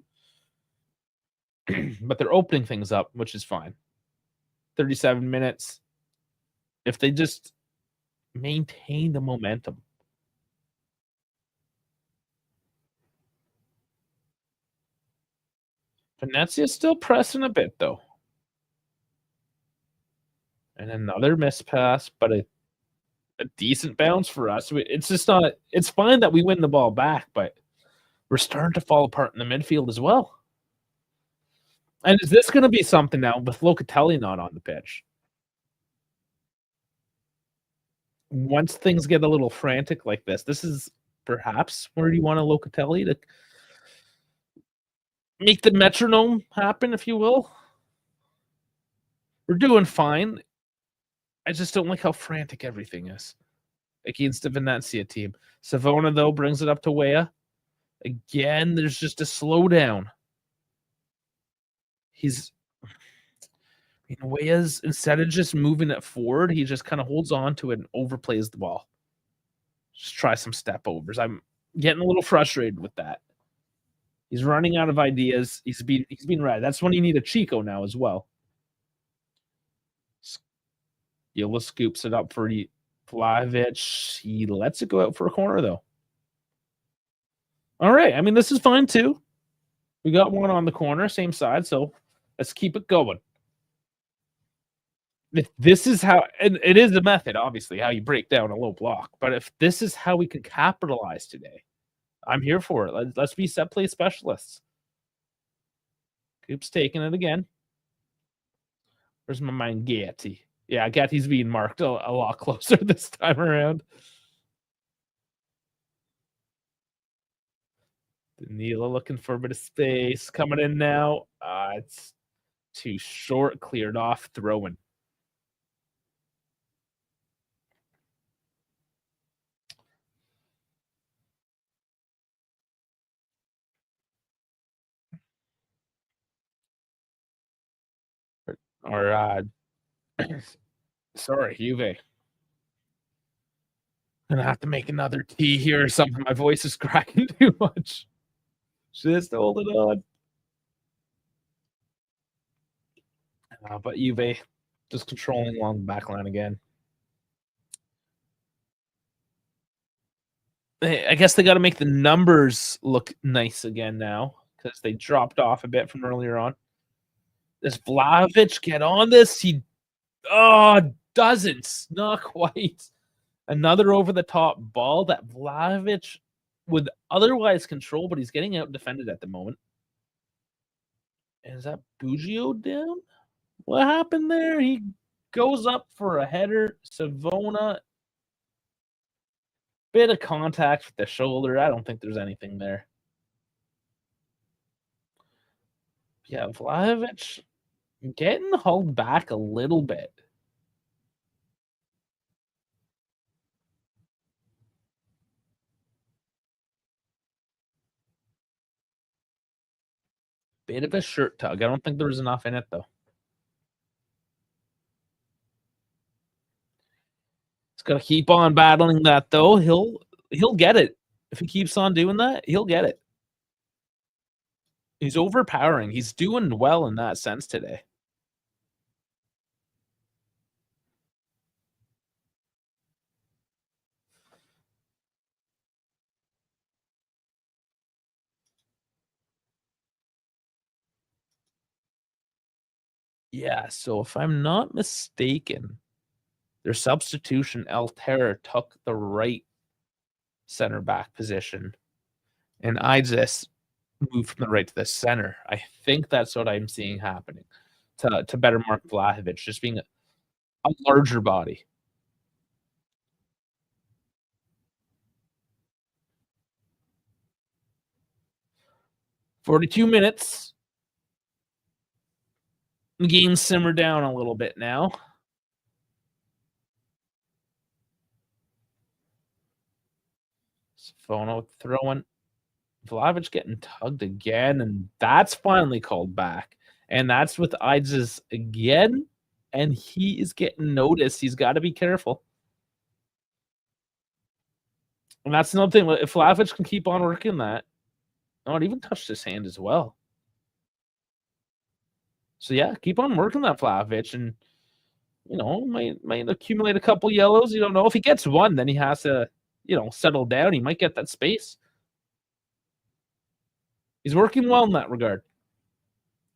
Speaker 1: But they're opening things up, which is fine. 37 minutes. If they just maintain the momentum. Venezia's still pressing a bit, though. And another miss pass, but a decent bounce for us. It's just not. It's fine that we win the ball back, but we're starting to fall apart in the midfield as well. And is this going to be something now with Locatelli not on the pitch? Once things get a little frantic like this is perhaps where you want a Locatelli to make the metronome happen, if you will. We're doing fine. I just don't like how frantic everything is against the Venezia team. Savona, though, brings it up to Weah. Again, there's just a slowdown. Weah's, instead of just moving it forward, he just kind of holds on to it and overplays the ball. Just try some step overs. I'm getting a little frustrated with that. He's running out of ideas. He's been right. That's when you need a Chico now as well. Yola scoops it up for Vlahovic. He lets it go out for a corner, though. All right. I mean, this is fine, too. We got one on the corner, same side, so let's keep it going. If this is how, and it is a method, obviously, how you break down a low block, but if this is how we can capitalize today, I'm here for it. Let's be set play specialists. Coop's taking it again. Where's my man Gatti? Yeah, Gatti's being marked a lot closer this time around. Danilo looking for a bit of space. Coming in now. It's too short. Cleared off. Throwing. Or sorry, Juve. Gonna have to make another tea here or something. My voice is cracking too much. Just hold it on. But Juve just controlling along the back line again. I guess they got to make the numbers look nice again now because they dropped off a bit from earlier on. Does Vlahovic get on this? He doesn't. Not quite. Another over the top ball that Vlahovic would otherwise control, but he's getting out defended at the moment. And is that Bugio down? What happened there? He goes up for a header. Savona, bit of contact with the shoulder. I don't think there's anything there. Yeah, Vlahovic getting hauled back a little bit. Bit of a shirt tug. I don't think there was enough in it, though. He's got to keep on battling that, though. He'll get it. If he keeps on doing that, he'll get it. He's overpowering. He's doing well in that sense today. Yeah, so if I'm not mistaken, their substitution, Altera, took the right center back position, and I just moved from the right to the center. I think that's what I'm seeing happening to better mark Vlahovic, just being a larger body. "42 minutes. The game simmered down a little bit now. Fono throwing. Vlahovic getting tugged again, and that's finally called back. And that's with Ides again, and he is getting noticed. He's got to be careful. And that's another thing. If Vlahovic can keep on working that, it even touched his hand as well. So yeah, keep on working that Vlahovic, and might accumulate a couple yellows. You don't know if he gets one, then he has to settle down. He might get that space. He's working well in that regard.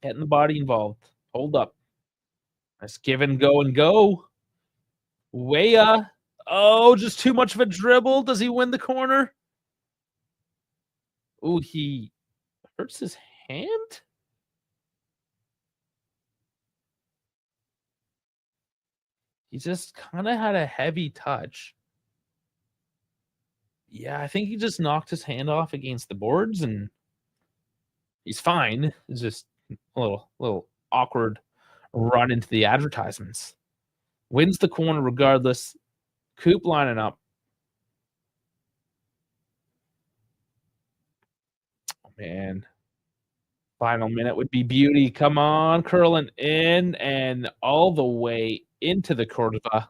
Speaker 1: Getting the body involved. Hold up. Let's give and go. Weah. Oh, just too much of a dribble. Does he win the corner? Oh, he hurts his hand? He just kind of had a heavy touch. Yeah, I think he just knocked his hand off against the boards, and he's fine. It's just a little awkward run into the advertisements. Wins the corner regardless. Coop lining up. Oh, man. Final minute would be beauty. Come on, curling in and all the way into the curva.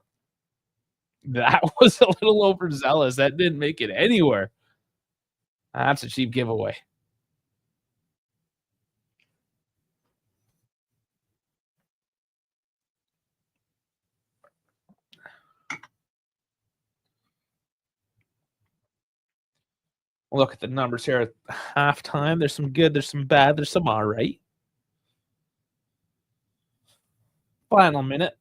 Speaker 1: That was a little overzealous. That didn't make it anywhere. That's a cheap giveaway. Look at the numbers here at halftime. There's some good, there's some bad, there's some all right. Final minute.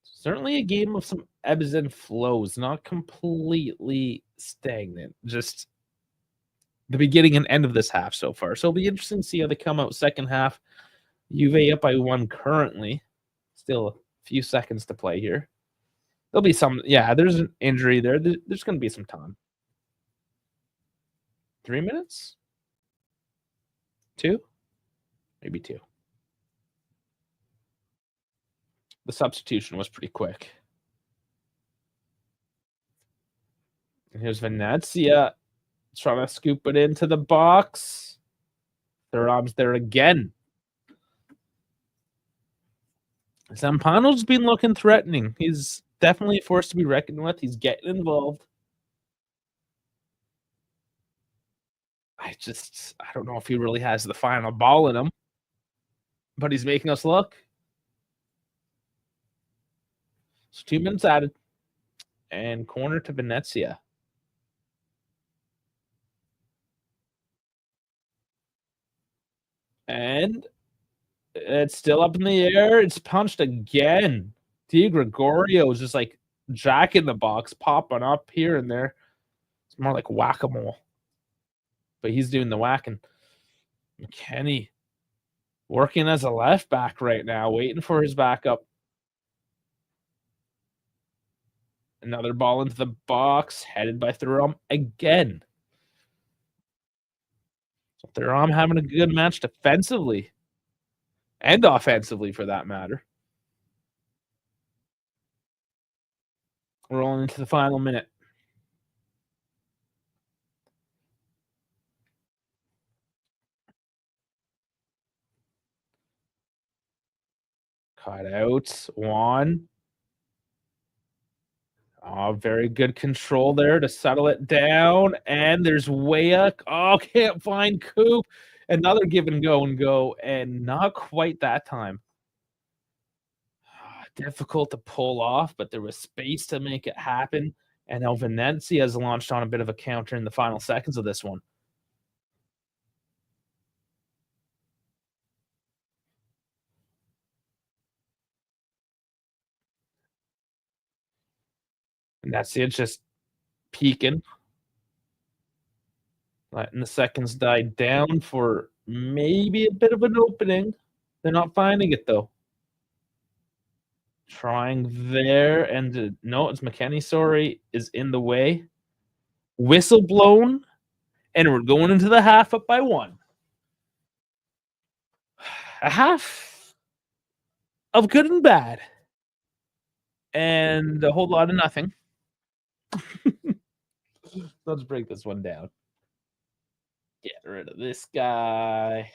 Speaker 1: Certainly a game of some ebbs and flows, not completely stagnant. Just the beginning and end of this half so far. So it'll be interesting to see how they come out second half. Juve up by 1 currently. Still a few seconds to play here. There'll be some, there's an injury there. There's going to be some time. 3 minutes? 2? Maybe 2. The substitution was pretty quick. And here's Venezia trying to scoop it into the box. Their arms there again. Zampano's been looking threatening. He's definitely a force to be reckoned with. He's getting involved. I don't know if he really has the final ball in him. but he's making us look. So 2 minutes added. And corner to Venezia. And it's still up in the air. It's punched again. Di Gregorio is just like jack in the box, popping up here and there. It's more like whack-a-mole. But he's doing the whacking. McKennie working as a left back right now, waiting for his backup. Another ball into the box, headed by Thuram again. So Thuram having a good match defensively and offensively, for that matter. Rolling into the final minute. Cutouts. Juan. Oh, very good control there to settle it down. And there's Weah. Oh, can't find Coop. Another give and go, and not quite that time. Difficult to pull off, but there was space to make it happen. And now Venezia has launched on a bit of a counter in the final seconds of this one. And that's it, just peeking. Letting the seconds die down for maybe a bit of an opening. They're not finding it, though. Trying there, and no, it's McKennie, sorry, is in the way. Whistle blown, and we're going into the half up by 1. A half of good and bad, and a whole lot of nothing. Let's break this one down. Get rid of this guy.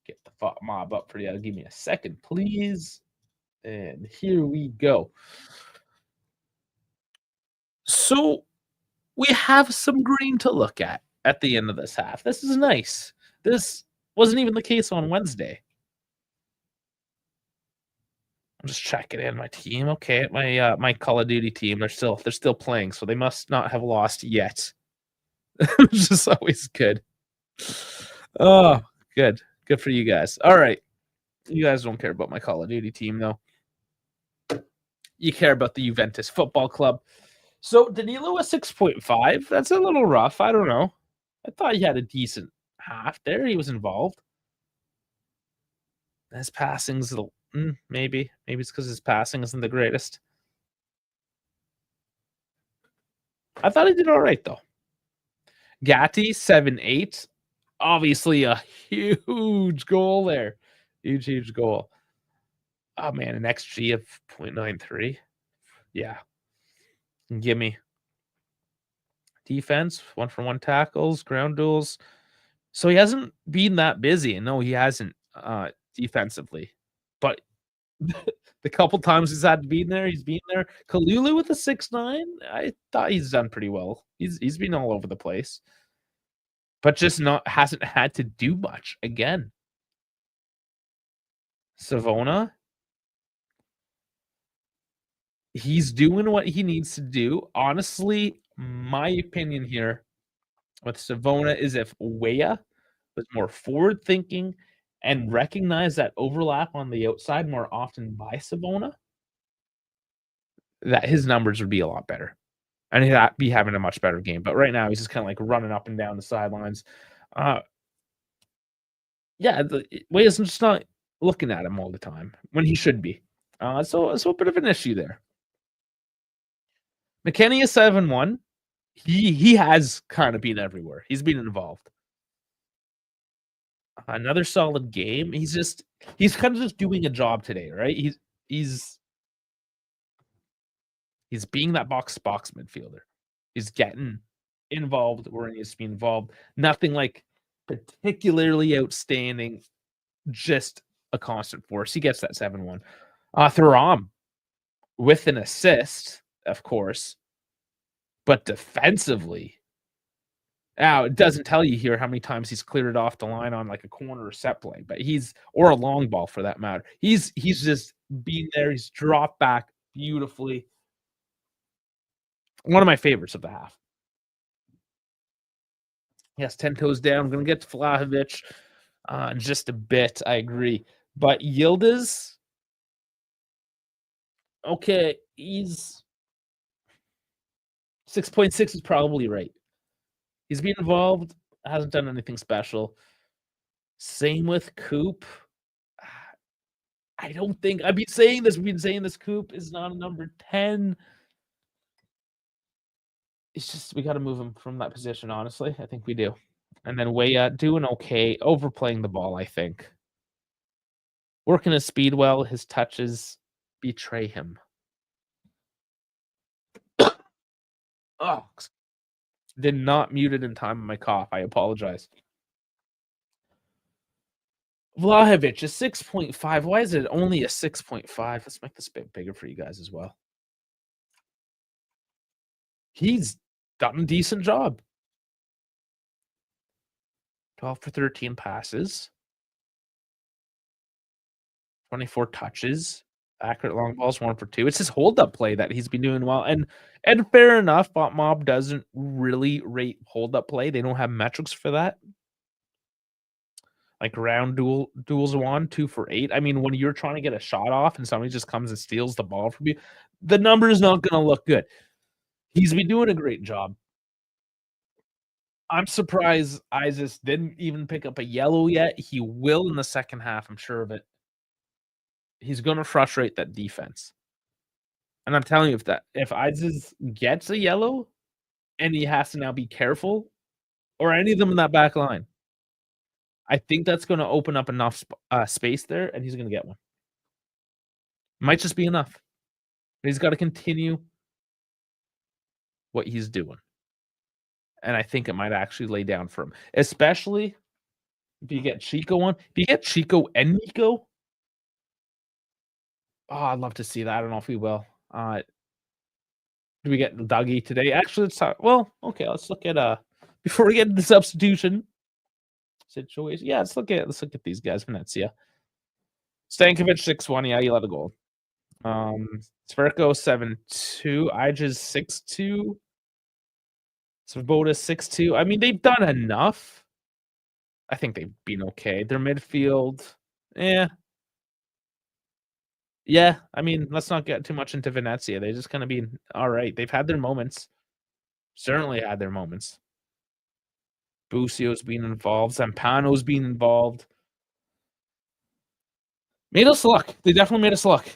Speaker 1: Get the mob up for you. Give me a second, please. And here we go. So we have some green to look at the end of this half. This is nice. This wasn't even the case on Wednesday. I'm just checking in my team. Okay, my Call of Duty team. They're still playing, so they must not have lost yet. Which is always good. Oh, good. Good for you guys. All right. You guys don't care about my Call of Duty team, though. You care about the Juventus Football Club. So Danilo a 6.5. That's a little rough. I don't know. I thought he had a decent half there. He was involved. His passing's a little, maybe it's because his passing isn't the greatest. I thought he did all right, though. Gatti 7.8. Obviously a huge goal there. Huge goal. Oh, man, an XG of 0.93. Yeah. Give me defense, 1-for-1 tackles, ground duels. So he hasn't been that busy. No, he hasn't defensively. But the couple times he's had to be there, he's been there. Kalulu with a 6.9. I thought he's done pretty well. He's been all over the place. But just hasn't had to do much again. Savona, he's doing what he needs to do. Honestly, my opinion here with Savona is if Weah was more forward-thinking and recognized that overlap on the outside more often by Savona, that his numbers would be a lot better. And he'd be having a much better game. But right now, he's just kind of like running up and down the sidelines. Yeah, Weah's just not looking at him all the time when he should be. So it's a bit of an issue there. McKennie is 7.1. He has kind of been everywhere. He's been involved. Another solid game. He's kind of just doing a job today, right? He's being that box midfielder. He's getting involved where he needs to be involved. Nothing like particularly outstanding, just a constant force. He gets that 7.1. Thuram with an assist, of course, but defensively, Now, it doesn't tell you here how many times he's cleared it off the line on, like, a corner or set play, but or a long ball for that matter. He's just been there, he's dropped back beautifully. One of my favorites of the half. Yes, 10 toes down. I'm gonna get to Vlahovic, in just a bit, I agree. But Yildiz, okay, he's 6.6 is probably right. He's been involved, hasn't done anything special. Same with Coop. I don't think I've been saying this. We've been saying this. Coop is not a number 10. It's just we got to move him from that position. Honestly, I think we do. And then Weah doing okay, overplaying the ball. I think working his speed well. His touches betray him. Oh, did not mute it in time of my cough. I apologize. Vlahovic is 6.5. Why is it only a 6.5? Let's make this a bit bigger for you guys as well. He's done a decent job. 12 for 13 passes. 24 touches. Accurate long balls, 1 for 2. It's his hold-up play that he's been doing well. And fair enough, Bot Mob doesn't really rate hold-up play. They don't have metrics for that. Like round duels won, 2 for 8. I mean, when you're trying to get a shot off and somebody just comes and steals the ball from you, the number is not going to look good. He's been doing a great job. I'm surprised Isis didn't even pick up a yellow yet. He will in the second half, I'm sure of it. He's going to frustrate that defense. And I'm telling you, if Isis gets a yellow and he has to now be careful, or any of them in that back line, I think that's going to open up enough space there, and he's going to get one. Might just be enough. But he's got to continue what he's doing. And I think it might actually lay down for him, especially if you get Chico on. If you get Chico and Nico, I'd love to see that. I don't know if we will. Do we get Dougie today? Actually, let's talk. Well, okay, let's look at before we get into the substitution situation. Yeah, let's look at these guys. Venezia. Stankovic 6-1. Yeah, you let a goal. Sverko 7-2. Ijaz 6-2. Svoboda 6-2. I mean, they've done enough. I think they've been okay. Their midfield, yeah. I mean, let's not get too much into Venezia. They're just gonna be all right. They've had their moments. Certainly had their moments. Busio's been involved. Zampano's been involved. Made us look. They definitely made us look.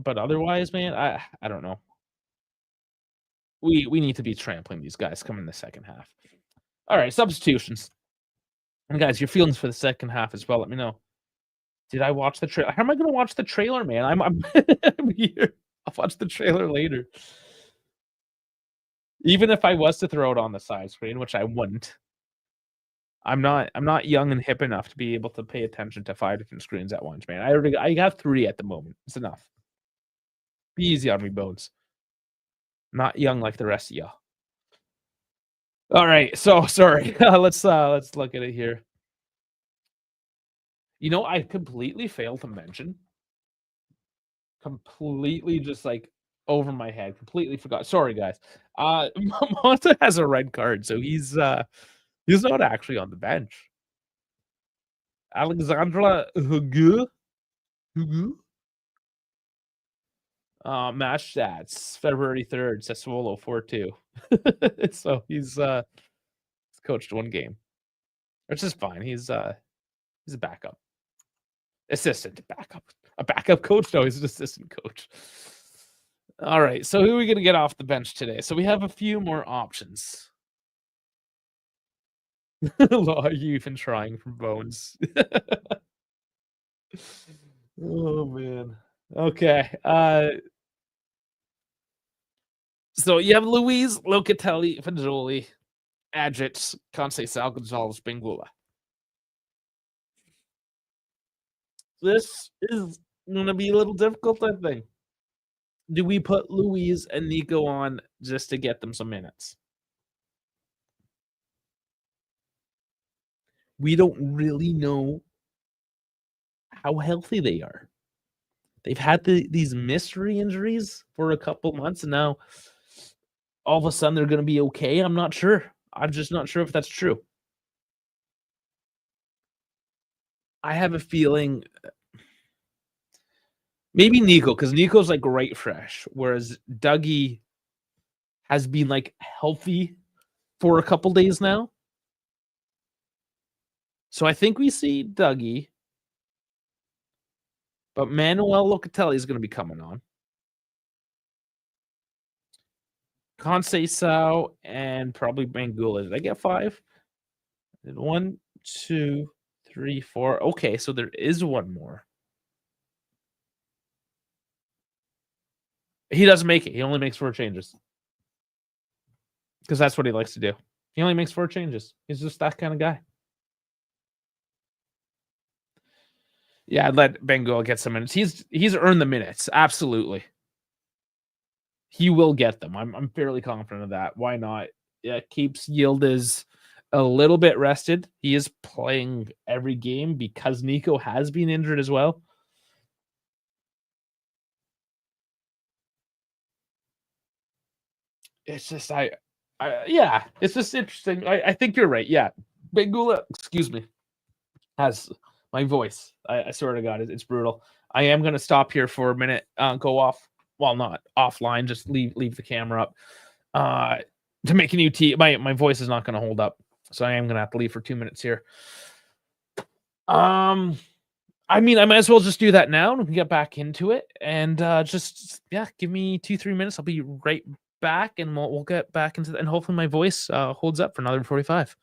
Speaker 1: But otherwise, man, I don't know. We need to be trampling these guys coming in the second half. All right, substitutions. And guys, your feelings for the second half as well. Let me know. Did I watch the trailer? How am I going to watch the trailer, man? I'm here. I'll watch the trailer later. Even if I was to throw it on the side screen, which I wouldn't. I'm not young and hip enough to be able to pay attention to 5 different screens at once, man. I have 3 at the moment. It's enough. Be easy on me, Bones. Not young like the rest of y'all. All right, so sorry. Let's look at it here. You know, I completely failed to mention. Completely just like over my head. Completely forgot. Sorry, guys. Monta has a red card, so he's not actually on the bench. Alexandra Hugu. Match stats February 3rd, Sassuolo 4-2. So he's coached 1 game, which is fine. He's a backup, assistant backup, a backup coach. No, he's an assistant coach. All right, so who are we gonna get off the bench today? So we have a few more options. Law, you even trying for Bones? Oh man. Okay. So you have Luis, Locatelli, Fagioli, Adjets, Conceição, Gonzalez, Bengula. This is going to be a little difficult, I think. Do we put Luis and Nico on just to get them some minutes? we don't really know how healthy they are. They've had these mystery injuries for a couple months, and now all of a sudden they're gonna be okay. I'm not sure. I'm just not sure if that's true. I have a feeling maybe Nico, because Nico's, like, right fresh, whereas Dougie has been, like, healthy for a couple days now. So I think we see Dougie, but Manuel Locatelli is gonna be coming on. Conceição and probably Bangula. Did I get 5? 1, 2, 3, 4. Okay, so there is one more. He doesn't make it. He only makes 4 changes. Because that's what he likes to do. He only makes 4 changes. He's just that kind of guy. Yeah, I'd let Bangula get some minutes. He's earned the minutes. Absolutely. He will get them. I'm fairly confident of that. Why not? Yeah, keeps Yildiz a little bit rested. He is playing every game because Nico has been injured as well. It's just yeah, it's just interesting. I think you're right. Yeah, Bangula, excuse me, has my voice. I swear to God, it's brutal. I am gonna stop here for a minute. Go off. Well, not offline. Just leave the camera up. To make a new tea. My voice is not gonna hold up, so I am gonna have to leave for 2 minutes here. I mean, I might as well just do that now and we can get back into it. And just yeah, give me 2-3 minutes. I'll be right back, and we'll get back into that. And hopefully my voice holds up for another 45.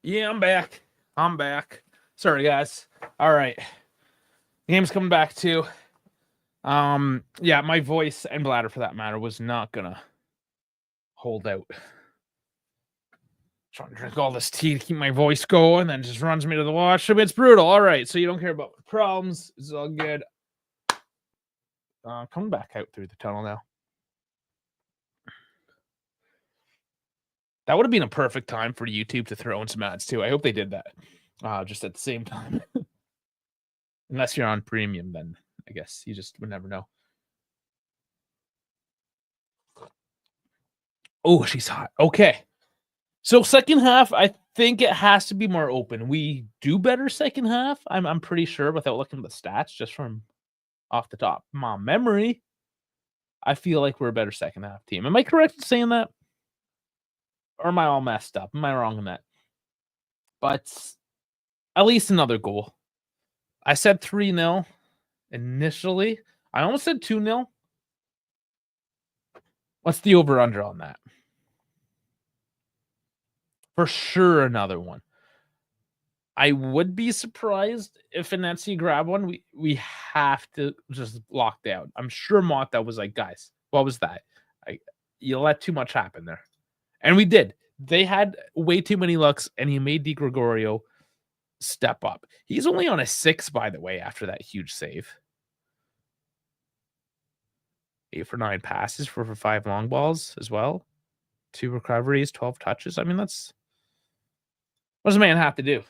Speaker 1: Yeah, I'm back. I'm back. Sorry, guys. All right. The game's coming back too. Yeah, my voice and bladder for that matter was not gonna hold out. Trying to drink all this tea to keep my voice going, then just runs me to the washroom. It's brutal. All right, so you don't care about problems. It's all good. Coming back out through the tunnel now. That would have been a perfect time for YouTube to throw in some ads too. I hope they did that just at the same time. Unless you're on premium, then I guess you just would never know. Oh, she's hot. Okay. So second half, I think it has to be more open. We do better second half. I'm pretty sure without looking at the stats, just from off the top my memory. I feel like we're a better second half team. Am I correct in saying that? Or am I all messed up? Am I wrong in that? But at least another goal. I said 3-0 initially. I almost said 2-0. What's the over-under on that? For sure another one. I would be surprised if Venezia grab one. We have to just lock down. I'm sure Mata was like, guys, what was that? You let too much happen there. And we did. They had way too many looks, and he made Di Gregorio step up. He's only on a 6, by the way, after that huge save. 8 for 9 passes, 4 for 5 long balls as well. 2 recoveries, 12 touches. I mean, what does a man have to do?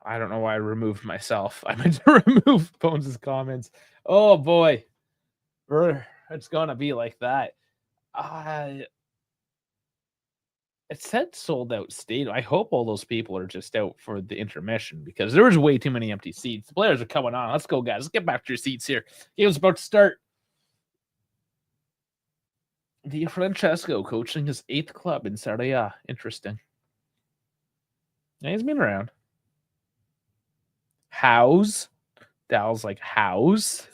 Speaker 1: I don't know why I removed myself. I meant to remove Bones' comments. Oh boy. It's gonna be like that. It said sold out stadium. I hope all those people are just out for the intermission because there was way too many empty seats. The players are coming on. Let's go, guys. Let's get back to your seats here. Game's about to start. Di Francesco coaching his 8th club in Serie A. Interesting. Yeah, he's been around. How's? Dal's like, how's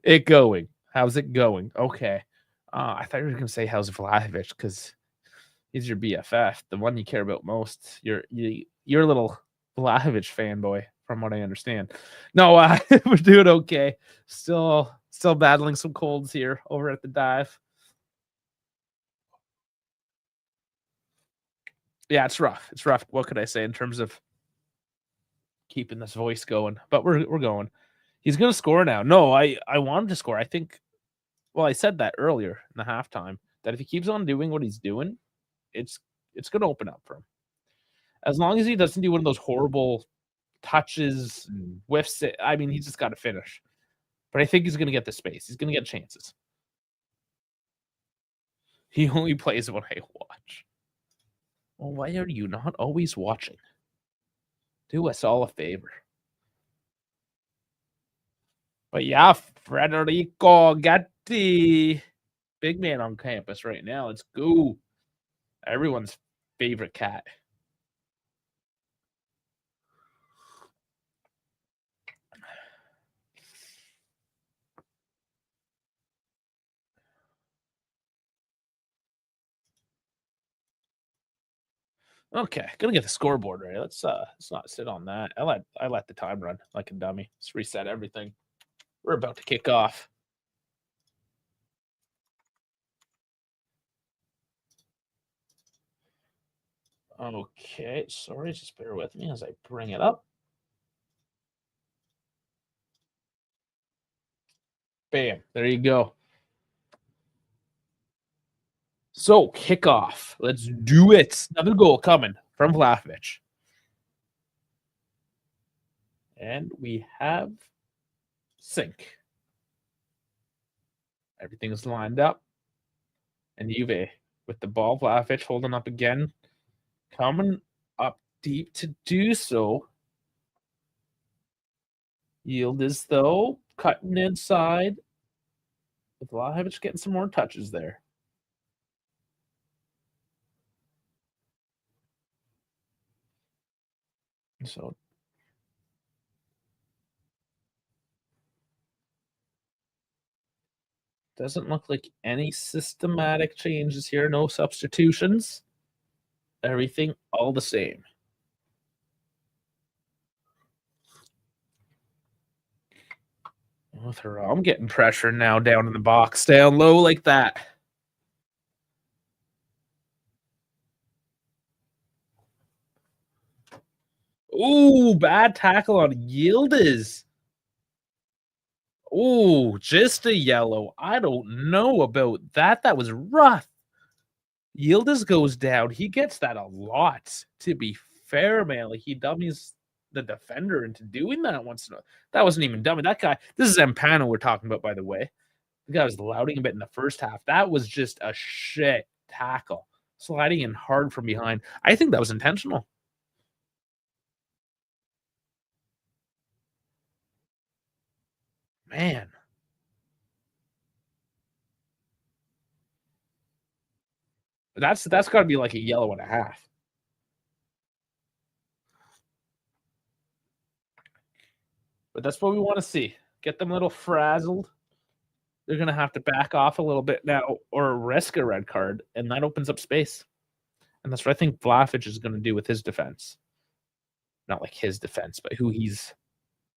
Speaker 1: it going? How's it going? Okay. I thought you were going to say how's Vlahovic because he's your BFF, the one you care about most. You're a little Vlahovic fanboy, from what I understand. No, we're doing okay. Still battling some colds here over at the dive. Yeah, it's rough. It's rough. What could I say in terms of keeping this voice going? But we're going. He's going to score now. No, I wanted to score. I think. Well, I said that earlier in the halftime that if he keeps on doing what he's doing, it's going to open up for him. As long as he doesn't do one of those horrible touches and whiffs it. I mean, he's just got to finish. But I think he's going to get the space. He's going to get chances. He only plays when I watch. Well, why are you not always watching? Do us all a favor. But yeah, Federico Gatti. Big man on campus right now. Let's go. Everyone's favorite cat. Okay, gonna get the scoreboard right. Let's not sit on that. I let the time run like a dummy. Let's reset everything. We're about to kick off. Okay, sorry, just bear with me as I bring it up. Bam, there you go. So, kickoff. Let's do it. Another goal coming from Vlahovic. And we have sync. Everything's lined up. And Juve with the ball. Vlahovic holding up again. Coming up deep to do so. Yield is though. Cutting inside. Vlahovic getting some more touches there. So doesn't look like any systematic changes here. No substitutions. Everything all the same. I'm getting pressure now down in the box. Down low like that. Ooh, bad tackle on Yildiz. Ooh, just a yellow. I don't know about that. That was rough. Yildiz goes down. He gets that a lot, to be fair, man. Like, he dummies the defender into doing that once in a that wasn't even dummy. That guy this is Empano we're talking about, by the way. The guy was louting a bit in the first half. That was just a shit tackle. Sliding in hard from behind. I think that was intentional. Man, that's gotta be like a yellow and a half. But that's what we wanna see. Get them a little frazzled. They're gonna have to back off a little bit now or risk a red card, and that opens up space. And that's what I think Vlahovic is gonna do with his defense. Not like his defense, but who he's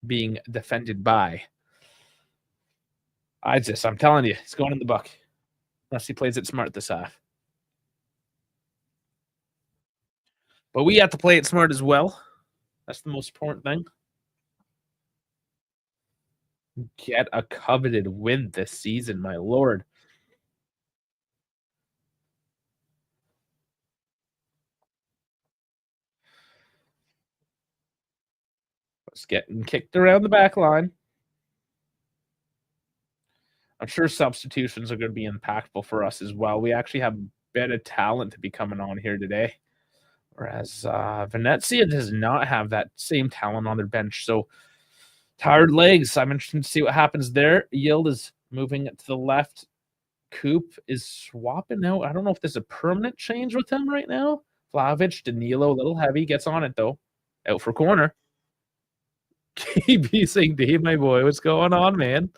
Speaker 1: being defended by. I'm telling you, he's going in the book. Unless he plays it smart this half. But we have to play it smart as well. That's the most important thing. Get a coveted win this season, my lord. It's getting kicked around the back line. I'm sure substitutions are going to be impactful for us as well. We actually have a bit of talent to be coming on here today. Whereas Venezia does not have that same talent on their bench. So tired legs. I'm interested to see what happens there. Yield is moving to the left. Coop is swapping out. I don't know if there's a permanent change with him right now. Vlahovic, Danilo, a little heavy, gets on it though. Out for corner. KB saying, Dave, my boy, what's going on, man?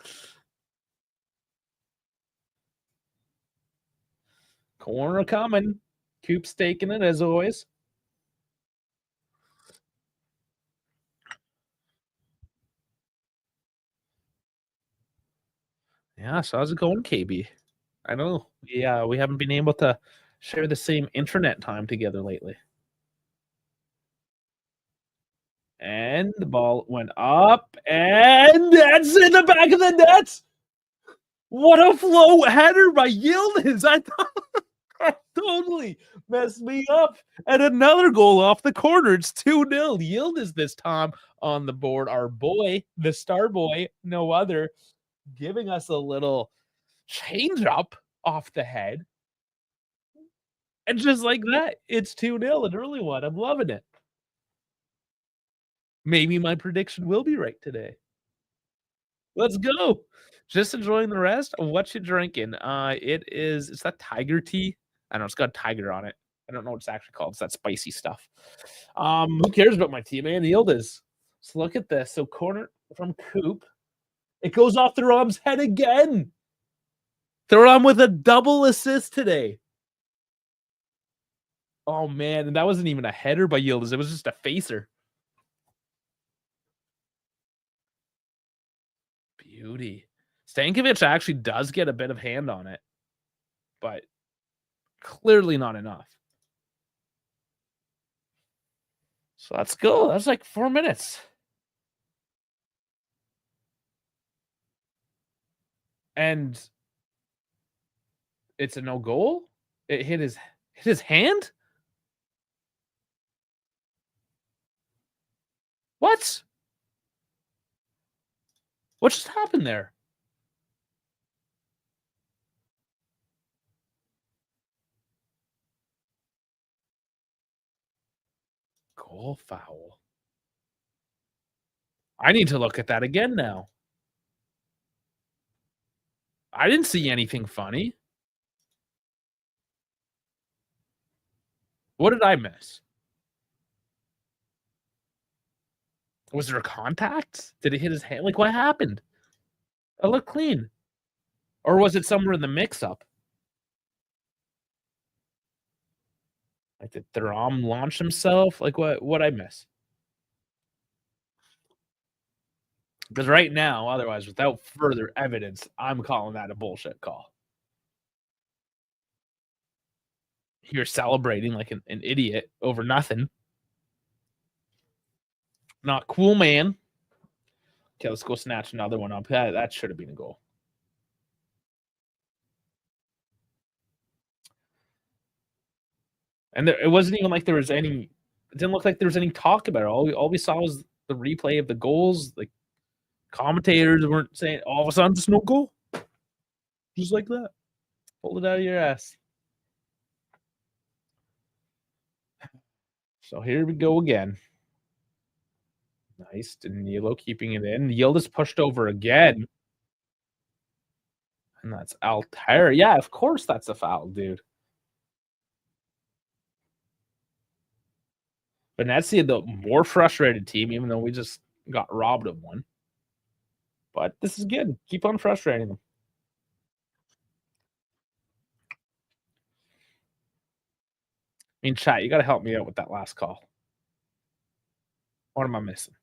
Speaker 1: Corner coming. Coop's taking it as always. Yeah, so how's it going, KB? I know. Yeah, we haven't been able to share the same internet time together lately. And the ball went up, and that's in the back of the net. What a flow header by Yildiz. I thought that totally messed me up. And another goal off the corner. It's 2-0. Yildiz this time on the board. Our boy, the star boy, no other, giving us a little change up off the head. And just like that, it's 2-0, an early one. I'm loving it. Maybe my prediction will be right today. Let's go. Just enjoying the rest. What you drinking? It's that tiger tea. I know it's got tiger on it. I don't know what it's actually called. It's that spicy stuff. Who cares about my tea, man? Yield is. So look at this. So corner from Coop. It goes off Thuram's head again. Thuram with a double assist today. Oh man, and that wasn't even a header by Yildiz. It was just a facer. Beauty. Stankovic actually does get a bit of hand on it, but clearly not enough. So let's go. That's like 4 minutes. And it's a no goal. It hit his hand. What? What just happened there? Goal foul. I need to look at that again now. I didn't see anything funny. What did I miss? Was there a contact? Did it hit his hand? Like, what happened? It looked clean. Or was it somewhere in the mix-up? Like, did Thuram launch himself? Like, what I miss? Because right now, otherwise, without further evidence, I'm calling that a bullshit call. You're celebrating like an idiot over nothing. Not cool, man. Okay, let's go snatch another one up. That should have been a goal. And it wasn't even like there was any. It didn't look like there was any talk about it. All we saw was the replay of the goals. Like commentators weren't saying all of a sudden just no goal, just like that. Pull it out of your ass. So here we go again. Nice, Danilo keeping it in. Yildiz pushed over again. And that's Altair. Yeah, of course that's a foul, dude. Venezia, the more frustrated team, even though we just got robbed of one. But this is good. Keep on frustrating them. I mean, chat, you got to help me out with that last call. What am I missing?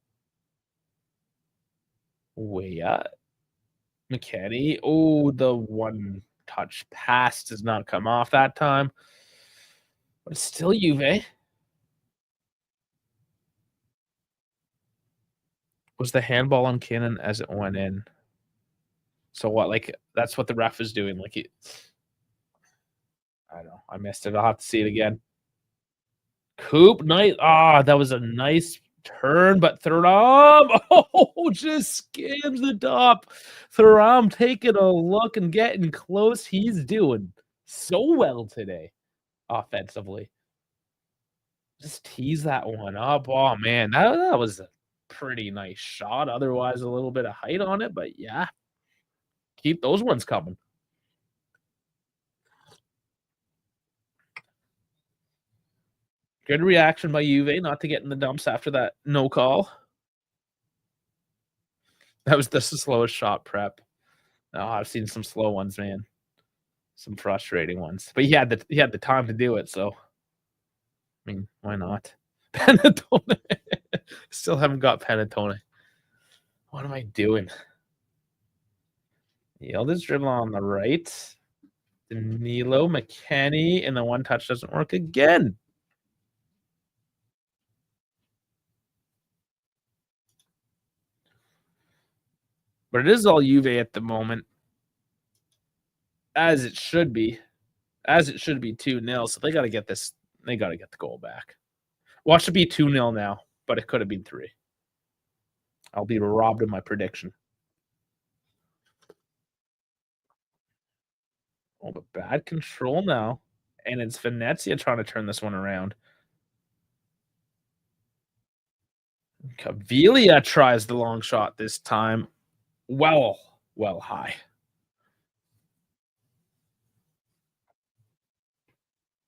Speaker 1: Way up. McKenny. Oh, the one touch pass does not come off that time. But it's still Juve. Was the handball on Cannon as it went in? So what? Like, that's what the ref is doing. Like, I don't know. I missed it. I'll have to see it again. Coop, nice. That was a nice turn, but Thuram, just scams the top. Thuram taking a look and getting close. He's doing so well today, offensively. Just tease that one up. Oh man, that was a pretty nice shot. Otherwise, a little bit of height on it, but yeah, keep those ones coming. Good reaction by Juve not to get in the dumps after that no call. That was the slowest shot prep. Oh, I've seen some slow ones, man. Some frustrating ones. But he had the time to do it, so I mean, why not? Panettone. Still haven't got Panettone. What am I doing? Yildiz dribble on the right. Danilo, McKenny, and the one touch doesn't work again. But it is all Juve at the moment. As it should be. As it should be 2-0. So they got to get this. They got to get the goal back. Watch it be 2-0 now, but it could have been 3. I'll be robbed of my prediction. Oh, but bad control now. And it's Venezia trying to turn this one around. Caviglia tries the long shot this time. Well high.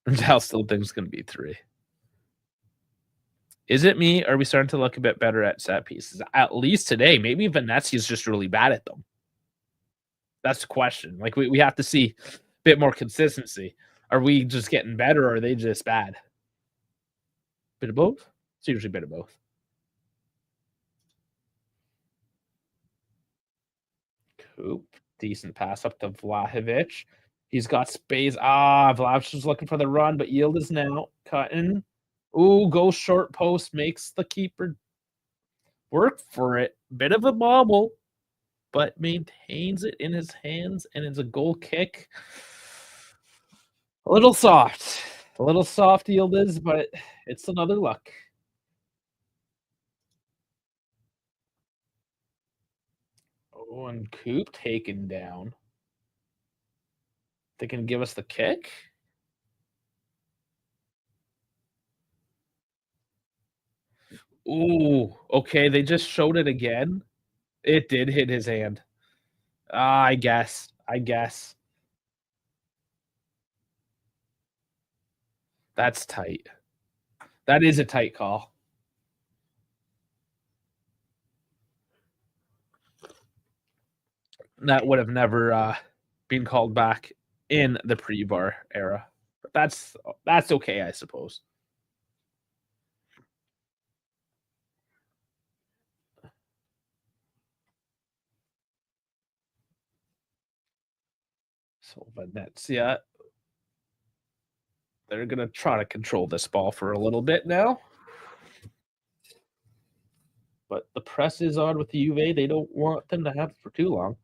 Speaker 1: Val still thinks it's going to be 3. Is it me? Or are we starting to look a bit better at set pieces? At least today. Maybe Venezia's just really bad at them. That's the question. Like, we have to see a bit more consistency. Are we just getting better, or are they just bad? Bit of both? It's usually a bit of both. Coop. Decent pass up to Vlahovic. He's got space. Vlahovic is looking for the run, but Yildiz now cutting. Ooh, goes short post, makes the keeper work for it. Bit of a bobble, but maintains it in his hands, and it's a goal kick. A little soft. A little soft, Yildiz, but it's another luck. Oh, and Coop taken down. They can give us the kick? Ooh, okay, they just showed it again. It did hit his hand. I guess. That's tight. That is a tight call. That would have never been called back in the pre-VAR era. But that's okay, I suppose. So Venezia, they're going to try to control this ball for a little bit now. but the press is on with the Juve. They don't want them to have it for too long.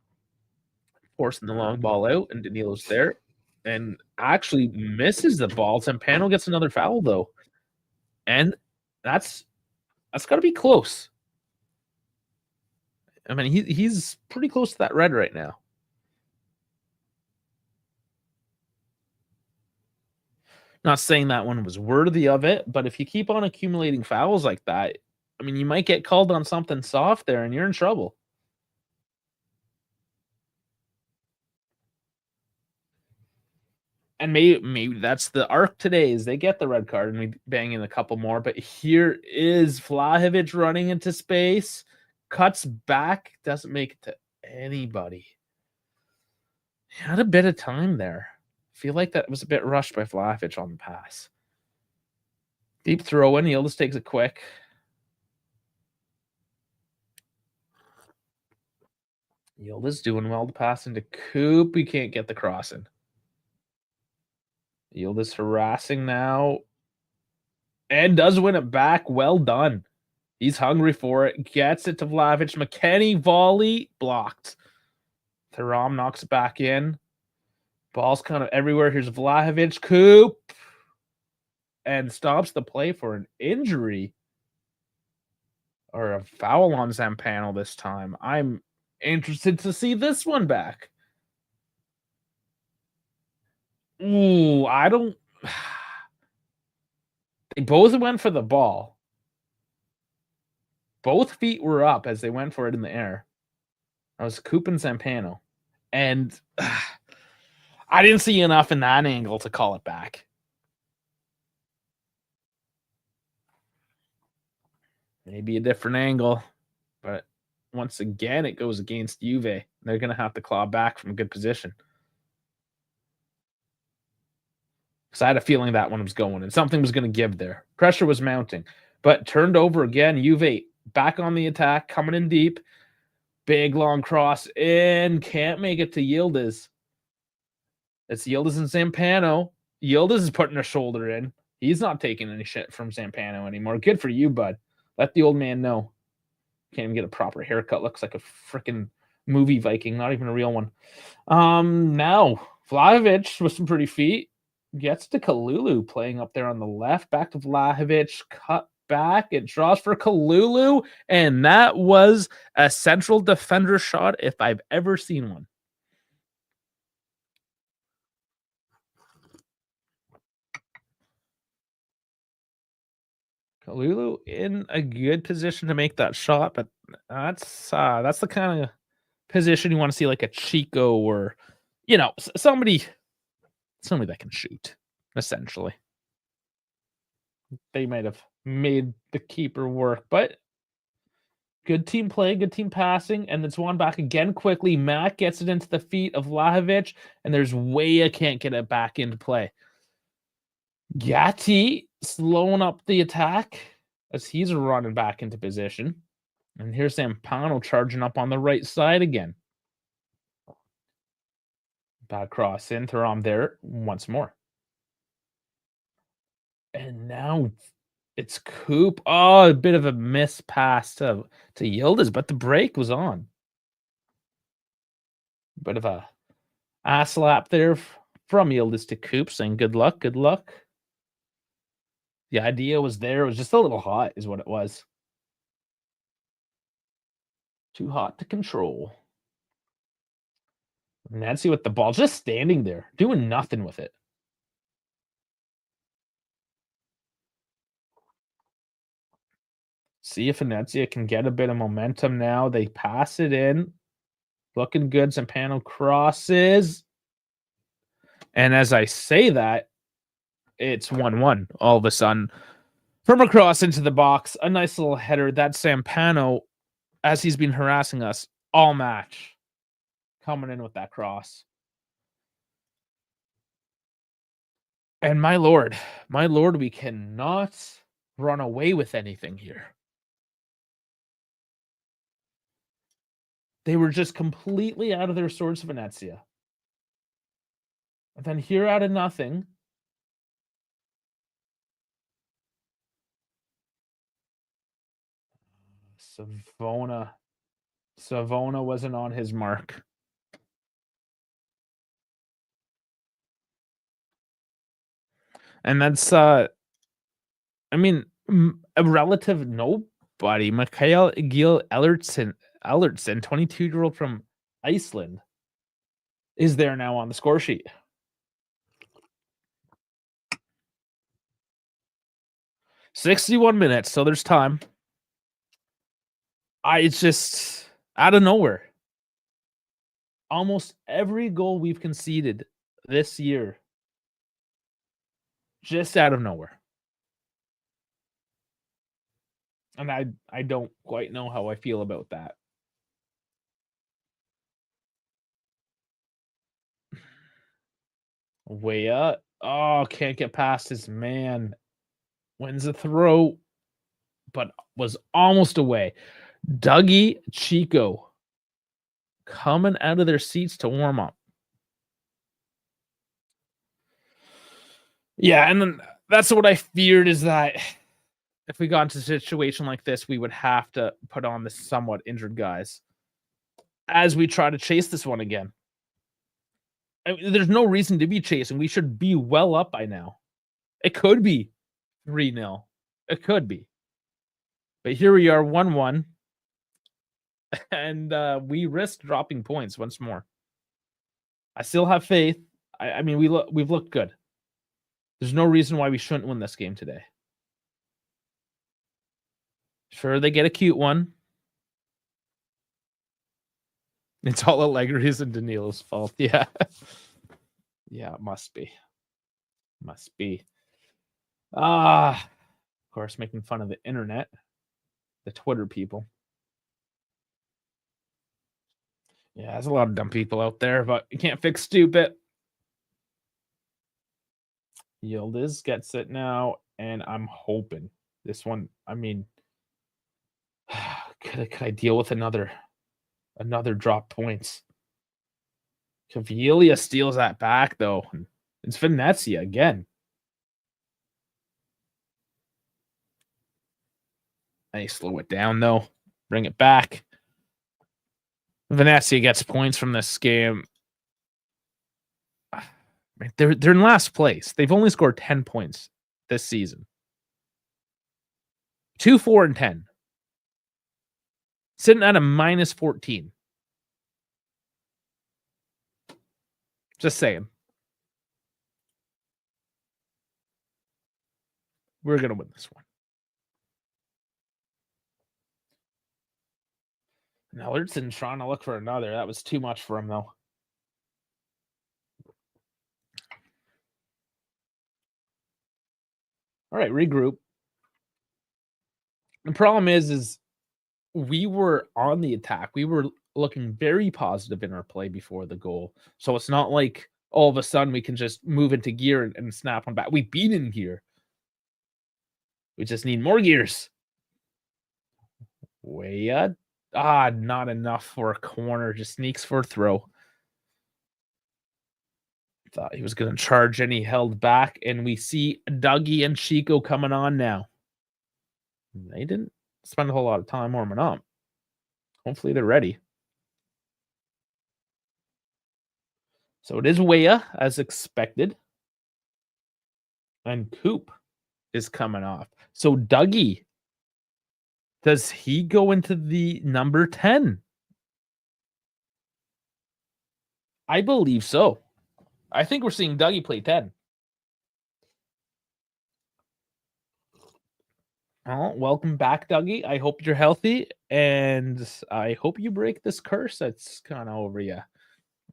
Speaker 1: Forcing the long ball out, and Danilo's there and actually misses the ball. Zampano gets another foul, though. And that's got to be close. I mean, he's pretty close to that red right now. Not saying that one was worthy of it, but if you keep on accumulating fouls like that, I mean, you might get called on something soft there, and you're in trouble. And maybe that's the arc today is they get the red card and we bang in a couple more. But here is Vlahovic running into space, cuts back, doesn't make it to anybody. He had a bit of time there. I feel like that was a bit rushed by Vlahovic on the pass. Deep throw in, Yildiz takes it quick. Yildiz doing well to pass into Coop. We can't get the cross in. Yildiz harassing now. And does win it back. Well done. He's hungry for it. Gets it to Vlahovic. McKennie volley blocked. Thuram knocks it back in. Ball's kind of everywhere. Here's Vlahovic. Coop. And stops the play for an injury. Or a foul on Zampano this time. I'm interested to see this one back. Ooh, I don't... They both went for the ball. Both feet were up as they went for it in the air. That was Coop and Zampano. And I didn't see enough in that angle to call it back. Maybe a different angle. But once again, it goes against Juve. They're going to have to claw back from a good position. Because I had a feeling that one was going and something was going to give there. Pressure was mounting. But turned over again. Juve back on the attack, coming in deep. Big long cross in. Can't make it to Yildiz. It's Yildiz and Zampano. Yildiz is putting a shoulder in. He's not taking any shit from Zampano anymore. Good for you, bud. Let the old man know. Can't even get a proper haircut. Looks like a freaking movie Viking, not even a real one. Now, Vlahovic with some pretty feet. Gets to Kalulu playing up there on the left. Back to Vlahovic. Cut back. It draws for Kalulu. And that was a central defender shot if I've ever seen one. Kalulu in a good position to make that shot, but that's the kind of position you want to see like a Chico or, you know, somebody that can shoot, essentially. They might have made the keeper work, but good team play, good team passing, and it's one back again quickly. Matt gets it into the feet of Vlahovic, and there's Weah can't get it back into play. Gatti slowing up the attack as he's running back into position. And here's Zampano charging up on the right side again. Bad cross in. Thuram there once more. And now it's Coop. Oh, a bit of a miss pass to Yildiz, but the break was on. Bit of a ass slap there from Yildiz to Coop, saying good luck, good luck. The idea was there. It was just a little hot is what it was. Too hot to control. Nancy with the ball, just standing there, doing nothing with it. See if Venezia can get a bit of momentum now. They pass it in. Looking good. Zampano crosses. And as I say that, it's 1-1 all of a sudden. From across into the box, a nice little header. That's Zampano, as he's been harassing us all match, coming in with that cross. And my lord, we cannot run away with anything here. They were just completely out of their swords, Venezia. And then here out of nothing, Savona. Savona wasn't on his mark. And that's I mean, a relative nobody, Mikhail Gil Ellertson, 22-year-old from Iceland, is there now on the score sheet. "61 minutes, so there's time." It's just out of nowhere. Almost every goal we've conceded this year, just out of nowhere. And I don't quite know how I feel about that. Way up. Oh, can't get past his man. Wins the throw, but was almost away. Dougie, Chico coming out of their seats to warm up. Yeah, and then that's what I feared, is that if we got into a situation like this, we would have to put on the somewhat injured guys as we try to chase this one again. I mean, there's no reason to be chasing. We should be well up by now. It could be 3-0. It could be. But here we are, 1-1. And we risk dropping points once more. I still have faith. I mean, we've looked good. There's no reason why we shouldn't win this game today. Sure, they get a cute one. It's all Allegri's and Danilo's fault. Yeah. Yeah, it must be. Must be. Of course, making fun of the internet. The Twitter people. Yeah, there's a lot of dumb people out there, but you can't fix stupid. Yildiz gets it now, and I'm hoping this one, I mean, could I deal with another drop points? Caviglia steals that back, though. It's Venezia again. They slow it down, though. Bring it back. Venezia gets points from this game. They're in last place. They've only scored 10 points this season. 2, 4, and 10. Sitting at a minus 14. Just saying. We're going to win this one. Now, Ellertson's trying to look for another. That was too much for him, though. All right, regroup. The problem is we were on the attack. We were looking very positive in our play before the goal. So it's not like all of a sudden we can just move into gear and snap on back. We've been in gear. We just need more gears. Way not enough for a corner. Just sneaks for a throw. Thought he was going to charge, and he held back. And we see Dougie and Chico coming on now. They didn't spend a whole lot of time warming up. Hopefully they're ready. So it is Weah, as expected. And Coop is coming off. So Dougie, does he go into the number 10? I believe so. I think we're seeing Dougie play 10. Well, welcome back, Dougie. I hope you're healthy, and I hope you break this curse that's kind of over you.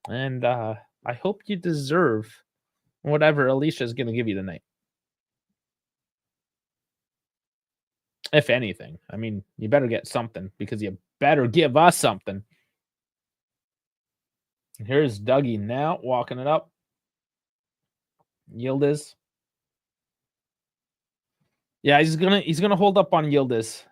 Speaker 1: And I hope you deserve whatever Alicia's going to give you tonight. If anything. I mean, you better get something, because you better give us something. Here's Dougie now, walking it up. Yildiz. Yeah, he's gonna hold up on Yildiz.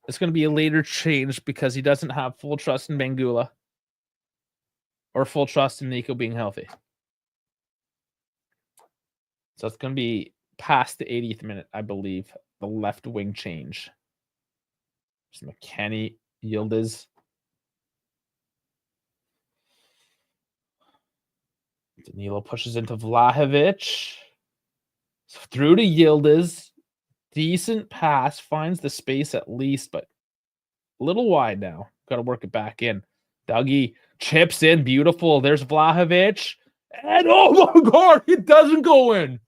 Speaker 1: It's gonna be a later change because he doesn't have full trust in Bangula or full trust in Nico being healthy. So it's gonna be past the 80th minute, I believe. the left wing change. There's McKennie, Yildiz. Danilo pushes into Vlahovic. Through to Yildiz. Decent pass. Finds the space at least, but a little wide now. Got to work it back in. Dougie chips in. Beautiful. There's Vlahovic. And oh my God, it doesn't go in.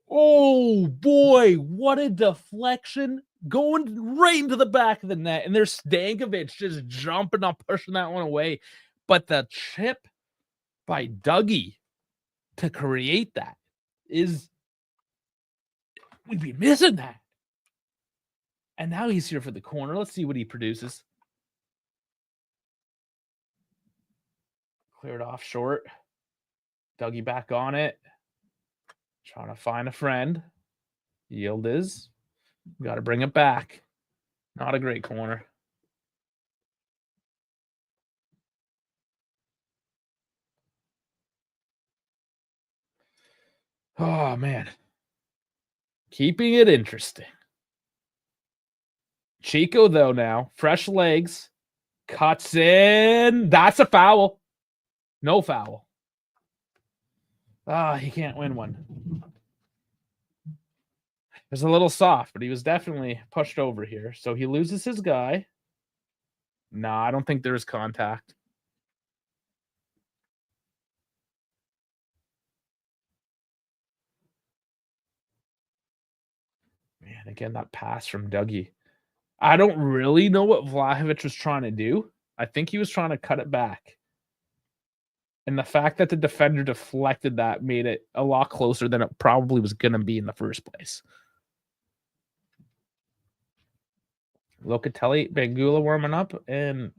Speaker 1: Oh boy, what a deflection. Going right into the back of the net. And there's Stankovic just jumping up, pushing that one away. But the chip by Dougie to create that is, we'd be missing that. And now he's here for the corner. Let's see what he produces. Cleared off short. Dougie back on it. Trying to find a friend. Yildiz. Got to bring it back. Not a great corner. Oh, man. Keeping it interesting. Chico, though, now. Fresh legs. Cuts in. That's a foul. No foul. He can't win one. It was a little soft, but he was definitely pushed over here. So he loses his guy. Nah, I don't think there's contact. Man, again, that pass from Dougie. I don't really know what Vlahovic was trying to do. I think he was trying to cut it back. And the fact that the defender deflected that made it a lot closer than it probably was going to be in the first place. Locatelli, Bangula warming up, and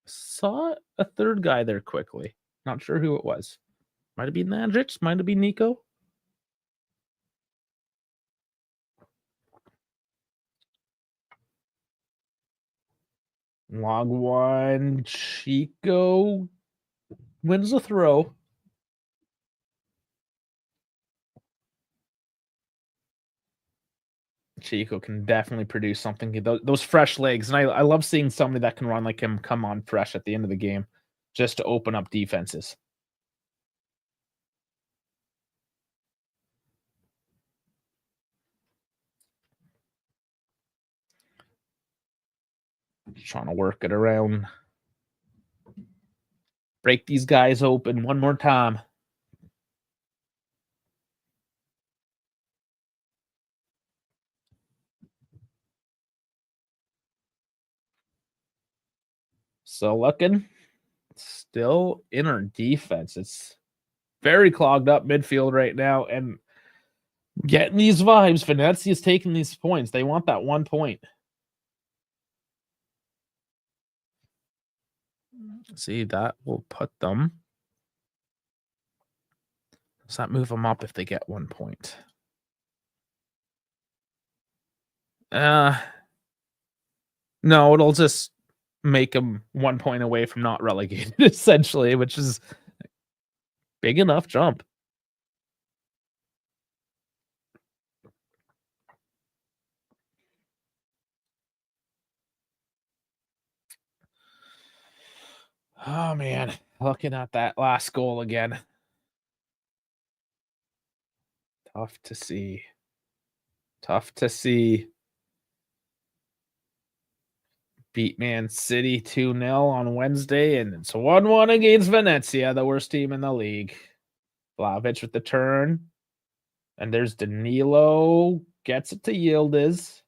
Speaker 1: saw a third guy there quickly. Not sure who it was. Might have been Landrich, might have been Nico. Long one. Chico wins the throw. Chico can definitely produce something. Those fresh legs. And I love seeing somebody that can run like him come on fresh at the end of the game just to open up defenses. Trying to work it around. Break these guys open one more time. So looking still in our defense. It's very clogged up midfield right now. And getting these vibes, Venezia is taking these points. They want that 1 point. See, that will put them. Does that move them up if they get 1 point? No, it'll just make them 1 point away from not relegated, essentially, which is big enough jump. Oh, man. Looking at that last goal again. Tough to see. Tough to see. Beat Man City 2-0 on Wednesday, and it's 1-1 against Venezia, the worst team in the league. Vlahovic with the turn. And there's Danilo. Gets it to Yildiz.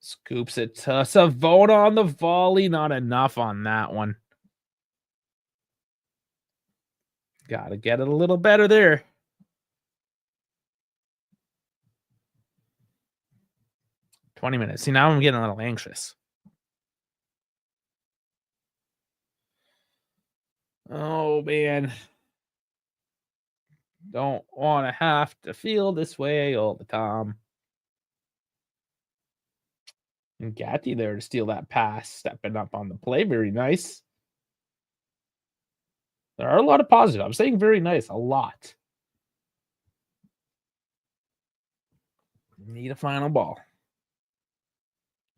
Speaker 1: Scoops it to Savona on the volley. Not enough on that one. Got to get it a little better there. "20 minutes. See, now I'm getting a little anxious. Oh, man. Don't want to have to feel this way all the time. And Gatti there to steal that pass, stepping up on the play. Very nice. There are a lot of positives. I'm saying very nice, a lot. Need a final ball.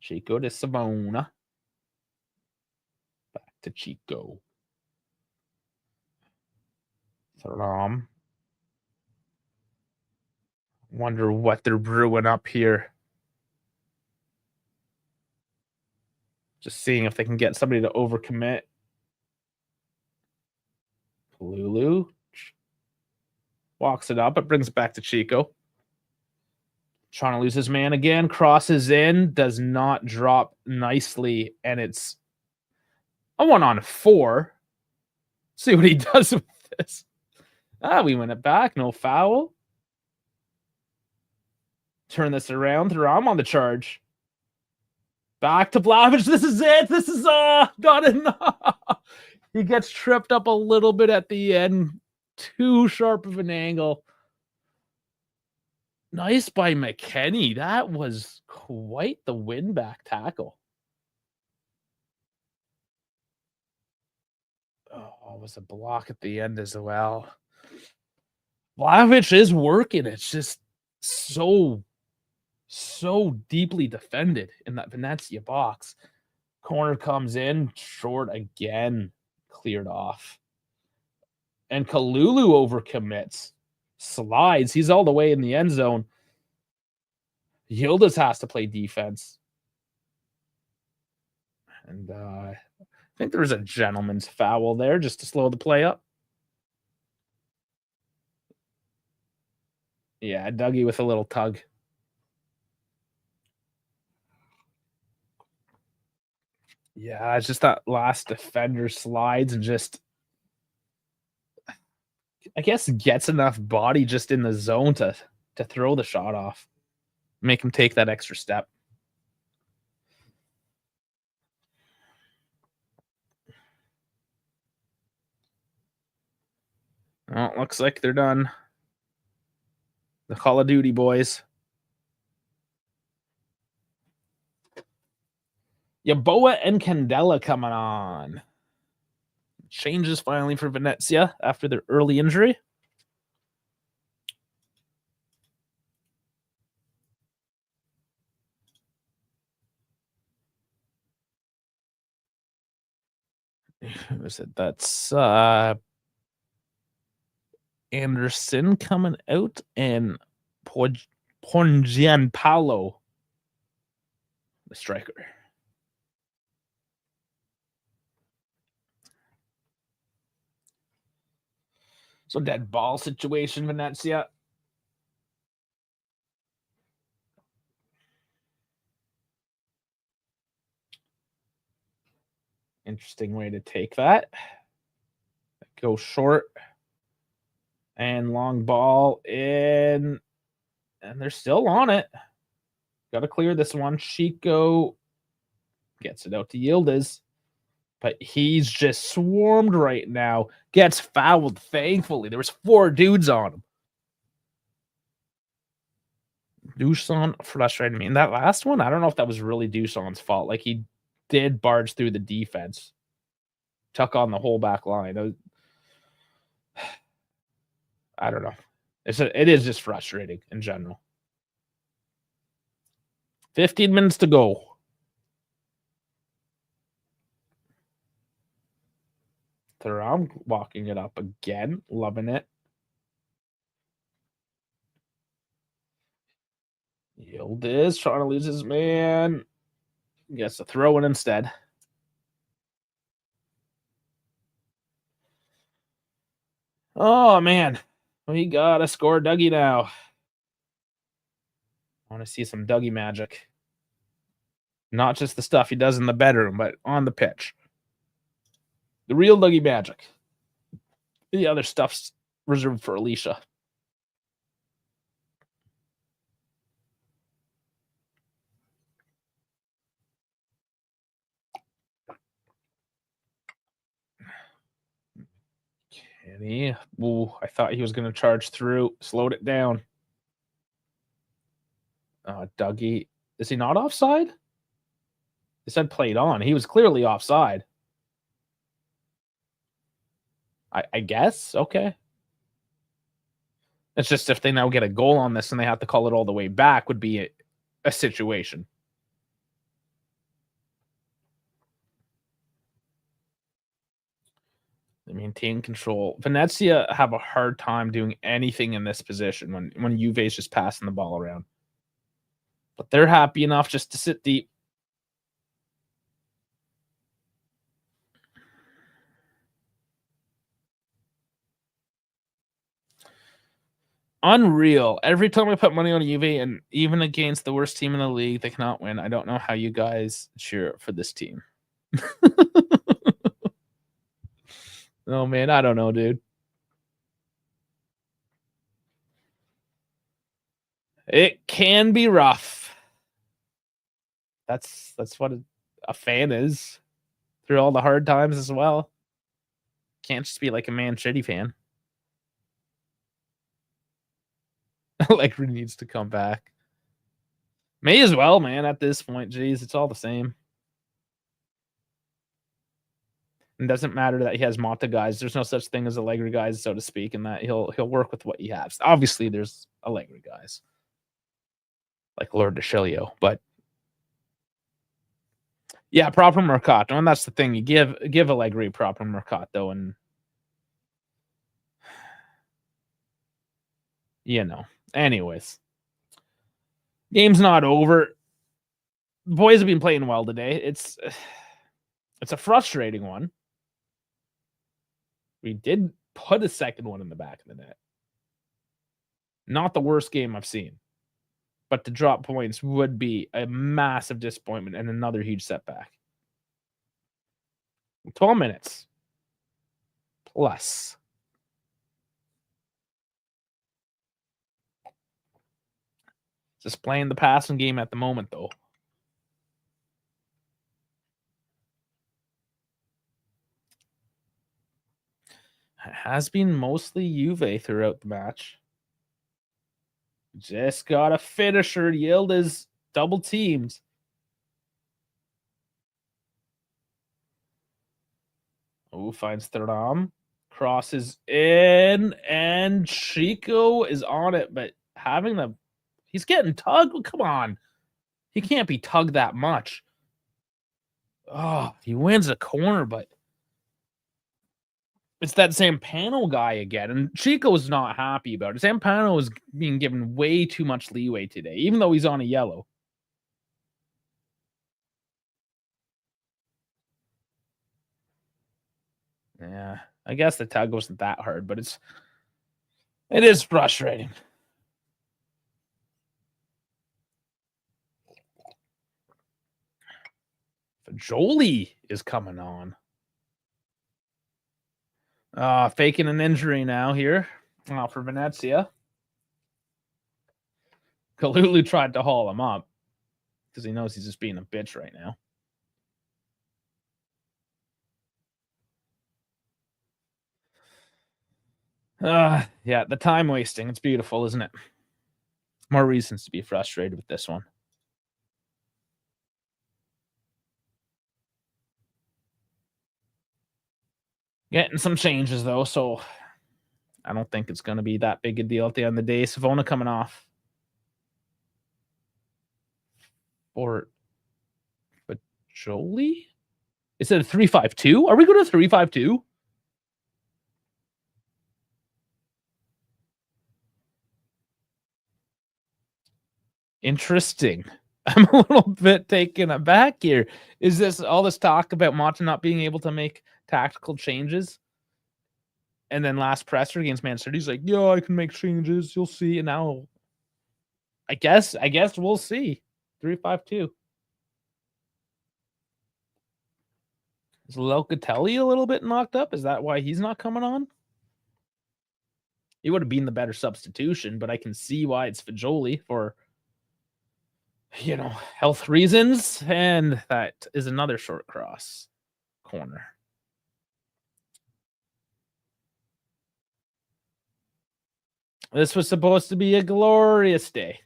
Speaker 1: Chico to Savona. Back to Chico. Throm. Wonder what they're brewing up here. Just seeing if they can get somebody to overcommit. Lulu walks it up. It brings it back to Chico. Trying to lose his man again. Crosses in. Does not drop nicely. And it's a 1-on-4. See what he does with this. We win it back. No foul. Turn this around. Throm on the charge. Back to Blavich. This is it. This is not enough. He gets tripped up a little bit at the end. Too sharp of an angle. Nice by McKenny. That was quite the win-back tackle. Oh, it was a block at the end as well. Blavich is working. It's just so deeply defended in that Venezia box. Corner comes in, short again, cleared off. And Kalulu overcommits. Slides. He's all the way in the end zone. Yildiz has to play defense. And I think there's a gentleman's foul there just to slow the play up. Yeah, Dougie with a little tug. Yeah, it's just that last defender slides and just, I guess, gets enough body just in the zone to throw the shot off. Make him take that extra step. Well, it looks like they're done. The Call of Duty boys. Yaboa and Candela coming on. Changes finally for Venezia after their early injury. Who is it? That's Anderson coming out and Pongianpalo, the striker. So dead ball situation, Venezia. Interesting way to take that. Go short. And long ball in. And they're still on it. Got to clear this one. Chico gets it out to Yildiz. But he's just swarmed right now. Gets fouled, thankfully. There was 4 dudes on him. Dusan frustrated me. And that last one, I don't know if that was really Dusan's fault. Like, he did barge through the defense. Tuck on the whole back line. I don't know. It is just frustrating in general. 15 minutes to go. Thuram walking it up again. Loving it. Yildiz trying to lose his man. Gets to throw it instead. Oh, man. We got to score Dougie now. I want to see some Dougie magic. Not just the stuff he does in the bedroom, but on the pitch. The real Dougie magic. The other stuff's reserved for Alicia. Kenny. Ooh, I thought he was going to charge through. Slowed it down. Dougie. Is he not offside? They said played on. He was clearly offside. I guess. Okay. It's just if they now get a goal on this and they have to call it all the way back would be a situation. They maintain control. Venezia have a hard time doing anything in this position when Juve's just passing the ball around. But they're happy enough just to sit deep. Unreal. Every time I put money on Juve, and even against the worst team in the league, they cannot win. I don't know how you guys cheer for this team. Oh, man, I don't know, dude. It can be rough. That's what a fan is through all the hard times as well. Can't just be like a Man City fan. Allegri needs to come back. May as well, man, at this point. Jeez, it's all the same. It doesn't matter that he has Mata guys. There's no such thing as Allegri guys, so to speak, and that he'll work with what he has. Obviously, there's Allegri guys. Like Lord DeShilio, but yeah, proper Mercato. And that's the thing. You give Allegri proper Mercato, and Anyways. Game's not over. Boys have been playing well today. It's a frustrating one. We did put a second one in the back of the net. Not the worst game I've seen. But to drop points would be a massive disappointment and another huge setback. 12 minutes. Plus. Just playing the passing game at the moment, though. It has been mostly Juve throughout the match. Just got a finisher. Yildiz double teamed. Oh, finds Thuram. Crosses in, and Chico is on it, but he's getting tugged. Come on. He can't be tugged that much. Oh, he wins a corner, but it's that Zampano guy again, and Chico's not happy about it. Zampano is being given way too much leeway today, even though he's on a yellow. Yeah, I guess the tug wasn't that hard, but it is frustrating. Jolie is coming on. Faking an injury now here for Venezia. Kalulu tried to haul him up because he knows he's just being a bitch right now. Yeah, the time wasting. It's beautiful, isn't it? More reasons to be frustrated with this one. Getting some changes, though, so I don't think it's going to be that big a deal at the end of the day. Savona coming off. Or Jolie? Is it a 3-5-2? Are we going to 3-5-2? Interesting. I'm a little bit taken aback here. Is this all this talk about Mata not being able to make tactical changes? And then last presser against Man City, he's like, yeah, I can make changes. You'll see. And now, I guess we'll see. 3-5-2. Is Locatelli a little bit knocked up? Is that why he's not coming on? He would have been the better substitution, but I can see why it's Fajoli for, health reasons. And that is another short cross corner. This was supposed to be a glorious day.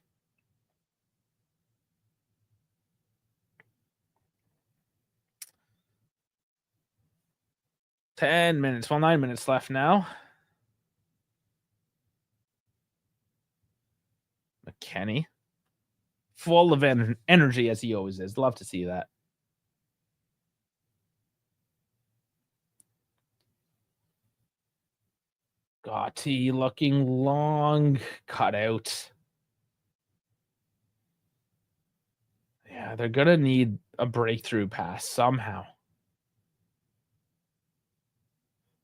Speaker 1: $10 minutes. Well, 9 minutes left now. Kenny. Full of energy as he always is. Love to see that. Gotti looking long. Cut out. Yeah, they're going to need a breakthrough pass somehow.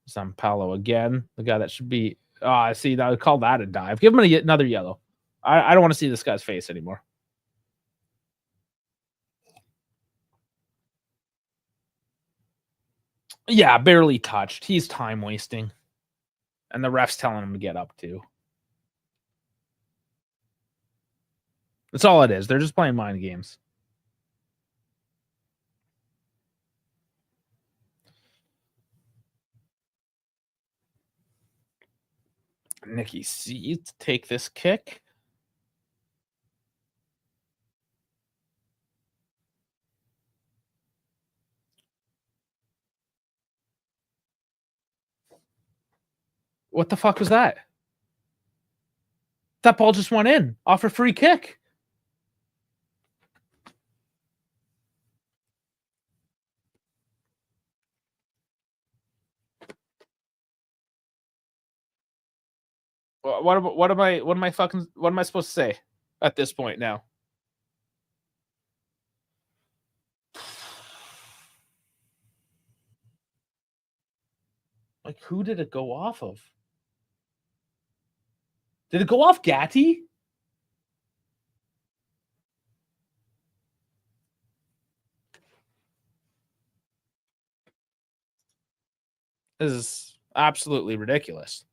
Speaker 1: Zampalo again. The guy that should be... I see. I call that a dive. Give him another yellow. I don't want to see this guy's face anymore. Yeah, barely touched. He's time wasting. And the ref's telling him to get up too. That's all it is. They're just playing mind games. Nicky C to take this kick. What the fuck was that? That ball just went in off a free kick. What am I supposed to say at this point now? Like, who did it go off of? Did it go off Gatti? This is absolutely ridiculous.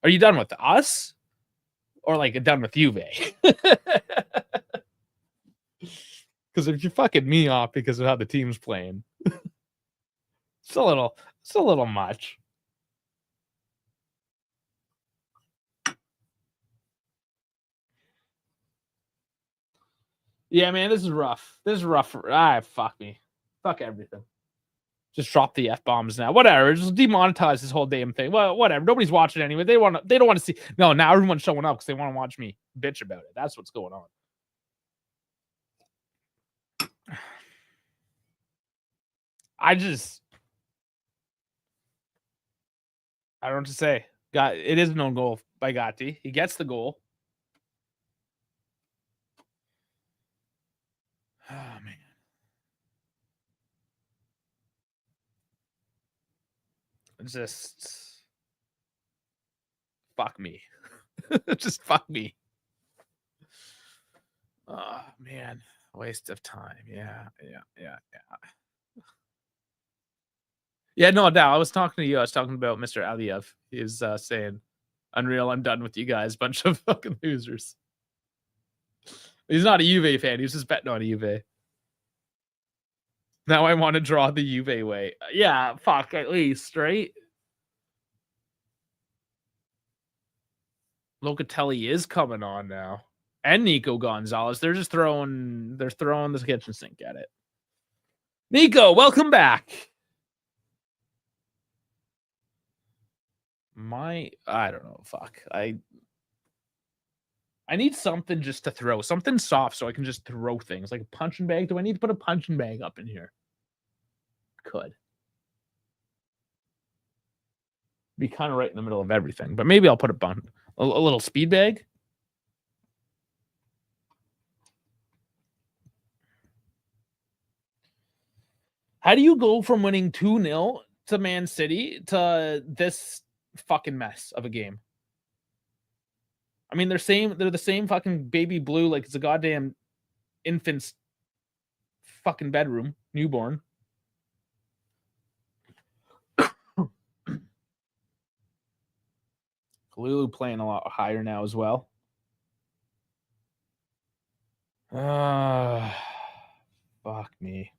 Speaker 1: Are you done with us? Or like done with Juve? Because if you're fucking me off because of how the team's playing, it's a little much. Yeah, man, this is rough. This is rough. Fuck me. Fuck everything. Just drop the F-bombs now. Whatever. Just demonetize this whole damn thing. Well, whatever. Nobody's watching anyway. They don't want to see. No, now everyone's showing up because they want to watch me bitch about it. That's what's going on. I don't know what to say. It is an own goal by Gatti. He gets the goal. Oh, man. Just fuck me. Just fuck me. Oh, man. Waste of time. Yeah. Yeah, no doubt. I was talking to you. I was talking about Mr. Aliev. He's saying, "Unreal, I'm done with you guys. Bunch of fucking losers." He's not a Juve fan. He's just betting on Juve. Now I want to draw the Juve way. Yeah, fuck, at least, right? Locatelli is coming on now. And Nico Gonzalez. They're throwing the kitchen sink at it. Nico, welcome back. I don't know. Fuck. I need something just to throw. Something soft so I can just throw things. Like a punching bag. Do I need to put a punching bag up in here? Could. Be kind of right in the middle of everything. But maybe I'll put a little speed bag. How do you go from winning 2-0 to Man City to this fucking mess of a game? I mean, they're the same fucking baby blue, like it's a goddamn infant's fucking bedroom, newborn. Kalulu playing a lot higher now as well. Fuck me.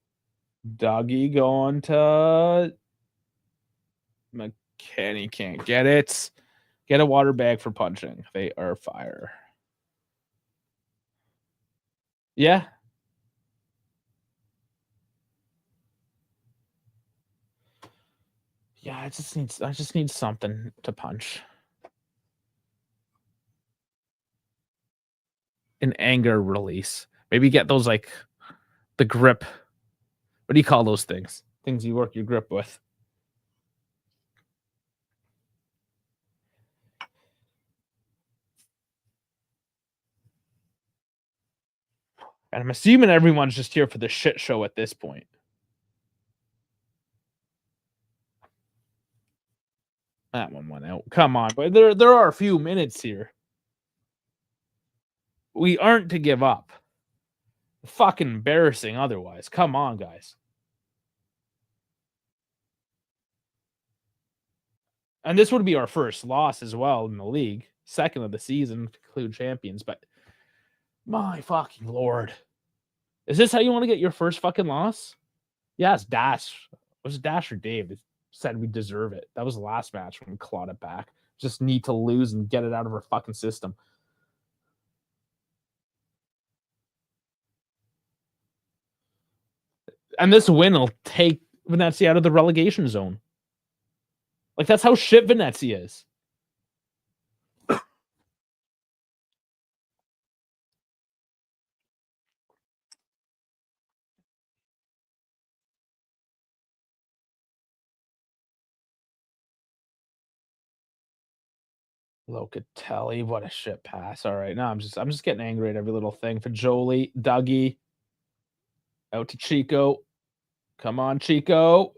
Speaker 1: Dougie going to McKenny, can't get it. Get a water bag for punching. They are fire. Yeah. Yeah, I just need something to punch. An anger release. Maybe get those like the grip. What do you call those things? Things you work your grip with. And I'm assuming everyone's just here for the shit show at this point. That one went out. Come on, but there are a few minutes here. We aren't to give up. Fucking embarrassing otherwise. Come on, guys. And this would be our first loss as well in the league. Second of the season to include champions. But my fucking lord. Is this how you want to get your first fucking loss? Yes, Dash. Was it Dash or Dave that said we deserve it? That was the last match when we clawed it back. Just need to lose and get it out of our fucking system. And this win will take Venezia out of the relegation zone. Like, that's how shit Venezia is. Locatelli, what a shit pass. All right, now I'm just getting angry at every little thing. For Jolie, Dougie, out to Chico. Come on, Chico.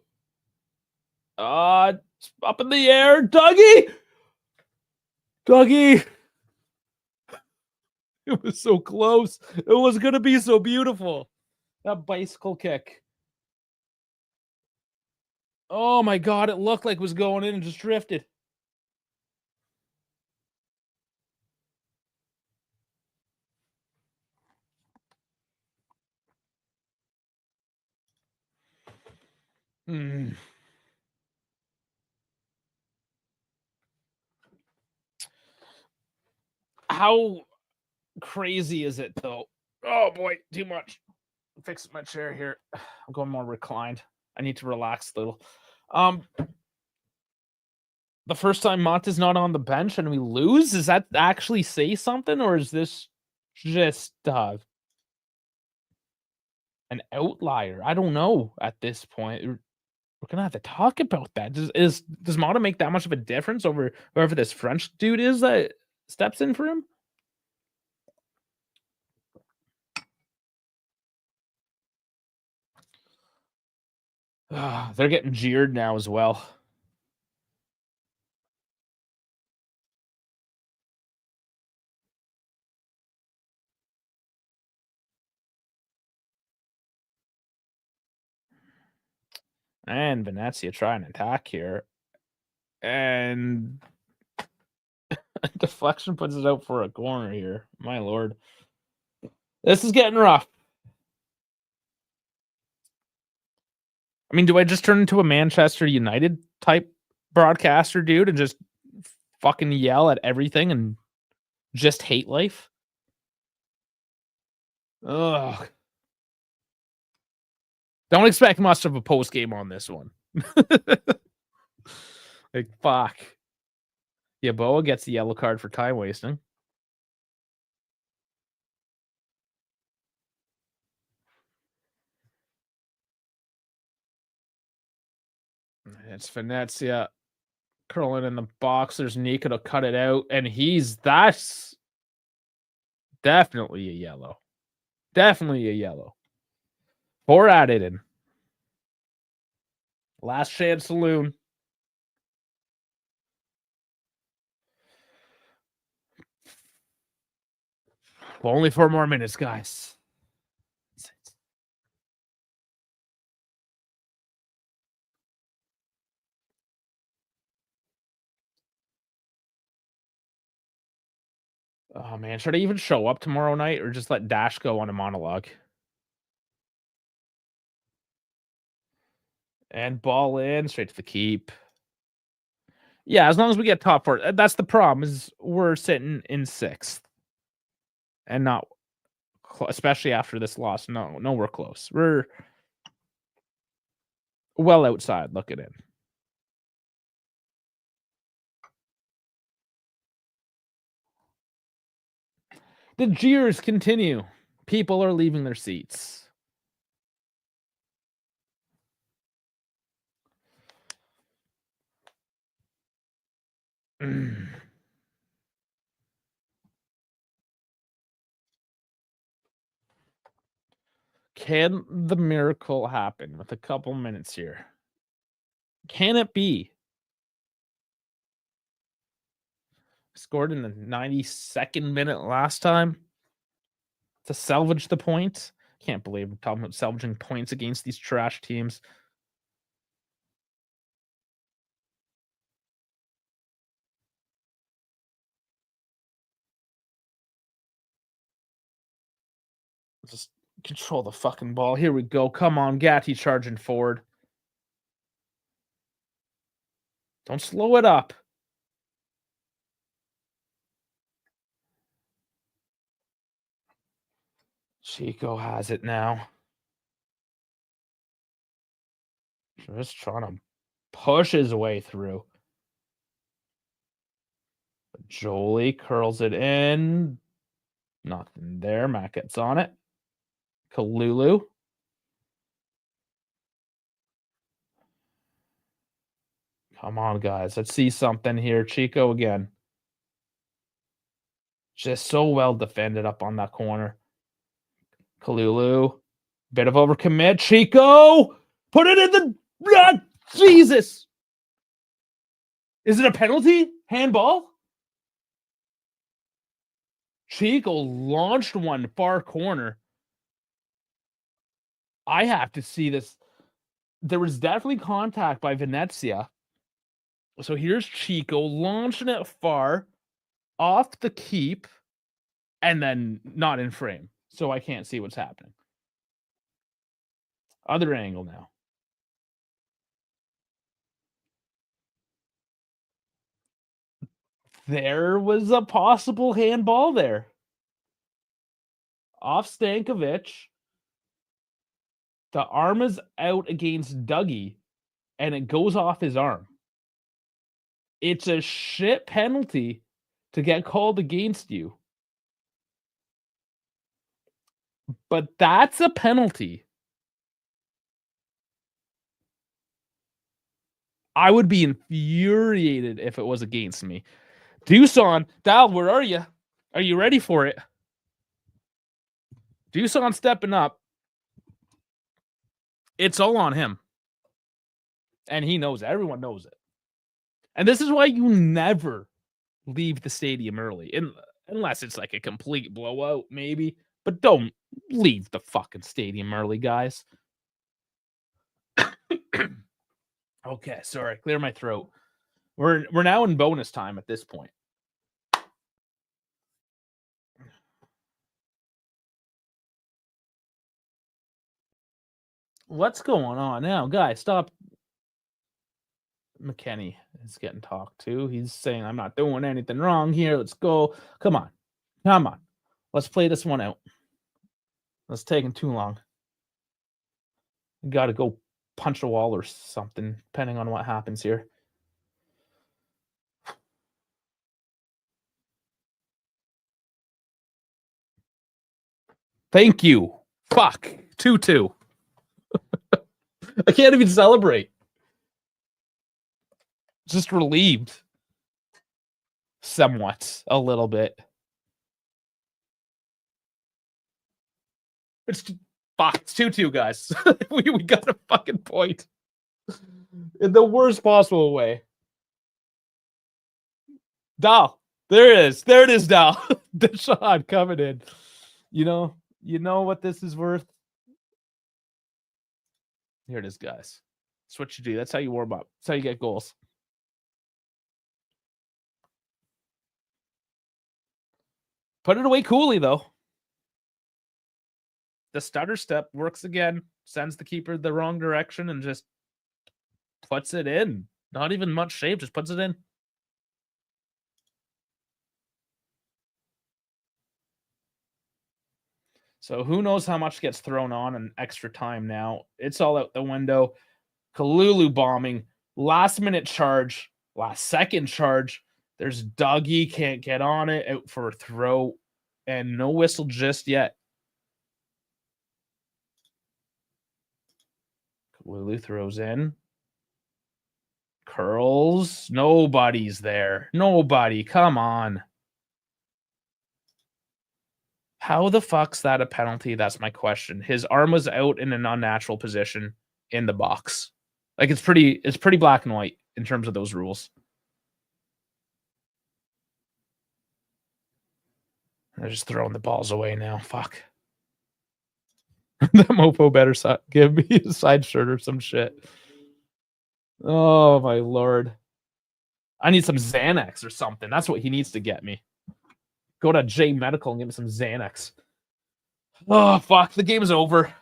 Speaker 1: Up in the air, Dougie. Dougie. It was so close. It was gonna be so beautiful. That bicycle kick. Oh my god, it looked like it was going in and just drifted. How crazy is it though? Oh boy, too much. I'm fixing my chair here. I'm going more reclined. I need to relax a little. The first time Monta's not on the bench and we lose, does that actually say something, or is this just an outlier? I don't know at this point. We're gonna have to talk about that. Does Mata make that much of a difference over whoever this French dude is that steps in for him? They're getting jeered now as well. And Venezia try and attack here. And deflection puts it out for a corner here. My lord. This is getting rough. I mean, do I just turn into a Manchester United type broadcaster dude and just fucking yell at everything and just hate life? Ugh. Don't expect much of a post game on this one. Like, fuck. Yeboah gets the yellow card for time wasting. It's Venezia curling in the box. There's Nika to cut it out, and that's definitely a yellow. Definitely a yellow. 4 added in. Last chance saloon. Well, only 4 more minutes, guys. Oh man, should I even show up tomorrow night or just let Dash go on a monologue? And ball in, straight to the keep. Yeah, as long as we get top 4. That's the problem, is we're sitting in 6th. And not especially after this loss. No, we're close. We're well outside looking in. The jeers continue. People are leaving their seats. Can the miracle happen with a couple minutes here? Can it be? Scored in the 92nd minute last time to salvage the point. Can't believe we're talking about salvaging points against these trash teams. Just control the fucking ball. Here we go. Come on, Gatti charging forward. Don't slow it up. Chico has it now. Just trying to push his way through. Jolie curls it in. Nothing there. Matt gets on it. Kalulu. Come on, guys. Let's see something here. Chico again. Just so well defended up on that corner. Kalulu. Bit of overcommit. Chico! Put it in the... Jesus! Is it a penalty? Handball? Chico launched one far corner. I have to see this. There was definitely contact by Venezia. So here's Chico launching it far off the keep and then not in frame. So I can't see what's happening. Other angle now. There was a possible handball there. Off Stankovic. The arm is out against Dougie, and it goes off his arm. It's a shit penalty to get called against you. But that's a penalty. I would be infuriated if it was against me. Doosan, Dal, where are you? Are you ready for it? Doosan stepping up. It's all on him. And he knows it. Everyone knows it. And this is why you never leave the stadium early. Unless it's like a complete blowout, maybe. But don't leave the fucking stadium early, guys. Okay, sorry. Clear my throat. We're now in bonus time at this point. What's going on now? Guys, stop. McKenny is getting talked to. He's saying, I'm not doing anything wrong here. Let's go. Come on. Come on. Let's play this one out. It's taking too long. You got to go punch a wall or something, depending on what happens here. Thank you. Fuck. 2-2. I can't even celebrate. Just relieved. Somewhat. A little bit. It's 2-2, guys. we got a fucking point. In the worst possible way. Dal. There it is. There it is, Dal. The shot coming in. You know what this is worth? Here it is, guys. That's what you do. That's how you warm up. That's how you get goals. Put it away coolly, though. The stutter step works again. Sends the keeper the wrong direction and just puts it in. Not even much shape. Just puts it in. So who knows how much gets thrown on in extra time now. It's all out the window. Kalulu bombing. Last minute charge. Last second charge. There's Dougie. Can't get on it. Out for a throw. And no whistle just yet. Lulu throws in. Curls. Nobody's there. Nobody. Come on. How the fuck's that a penalty? That's my question. His arm was out in an unnatural position in the box. Like it's pretty black and white in terms of those rules. They're just throwing the balls away now. Fuck. That mofo better give me a side shirt or some shit. Oh my lord. I need some Xanax or something. That's what he needs to get me. Go to J Medical and get me some Xanax. Oh, fuck. The game's over.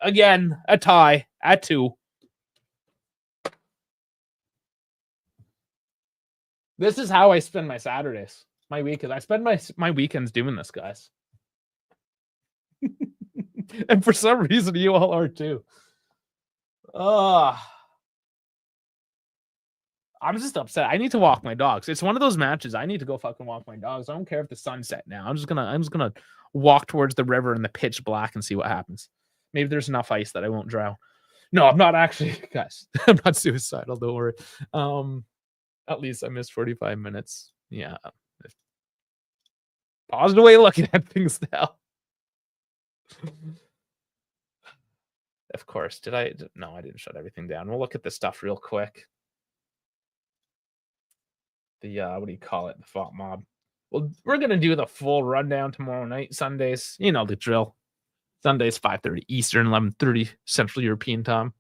Speaker 1: Again, a tie at 2. This is how I spend my Saturdays, my weekends. I spend my weekends doing this, guys. And for some reason, you all are too. I'm just upset. I need to walk my dogs. It's one of those matches. I need to go fucking walk my dogs. I don't care if the sun's set now. I'm just gonna walk towards the river in the pitch black and see what happens. Maybe there's enough ice that I won't drown. No, I'm not actually, guys. I'm not suicidal. Don't worry. At least I missed 45 minutes. Yeah. Positive way of looking at things now. Of course. No, I didn't shut everything down. We'll look at this stuff real quick. The what do you call it? The Font Mob. Well, we're gonna do the full rundown tomorrow night. Sundays, you know the drill. Sundays 5:30 Eastern, 11:30 Central European time.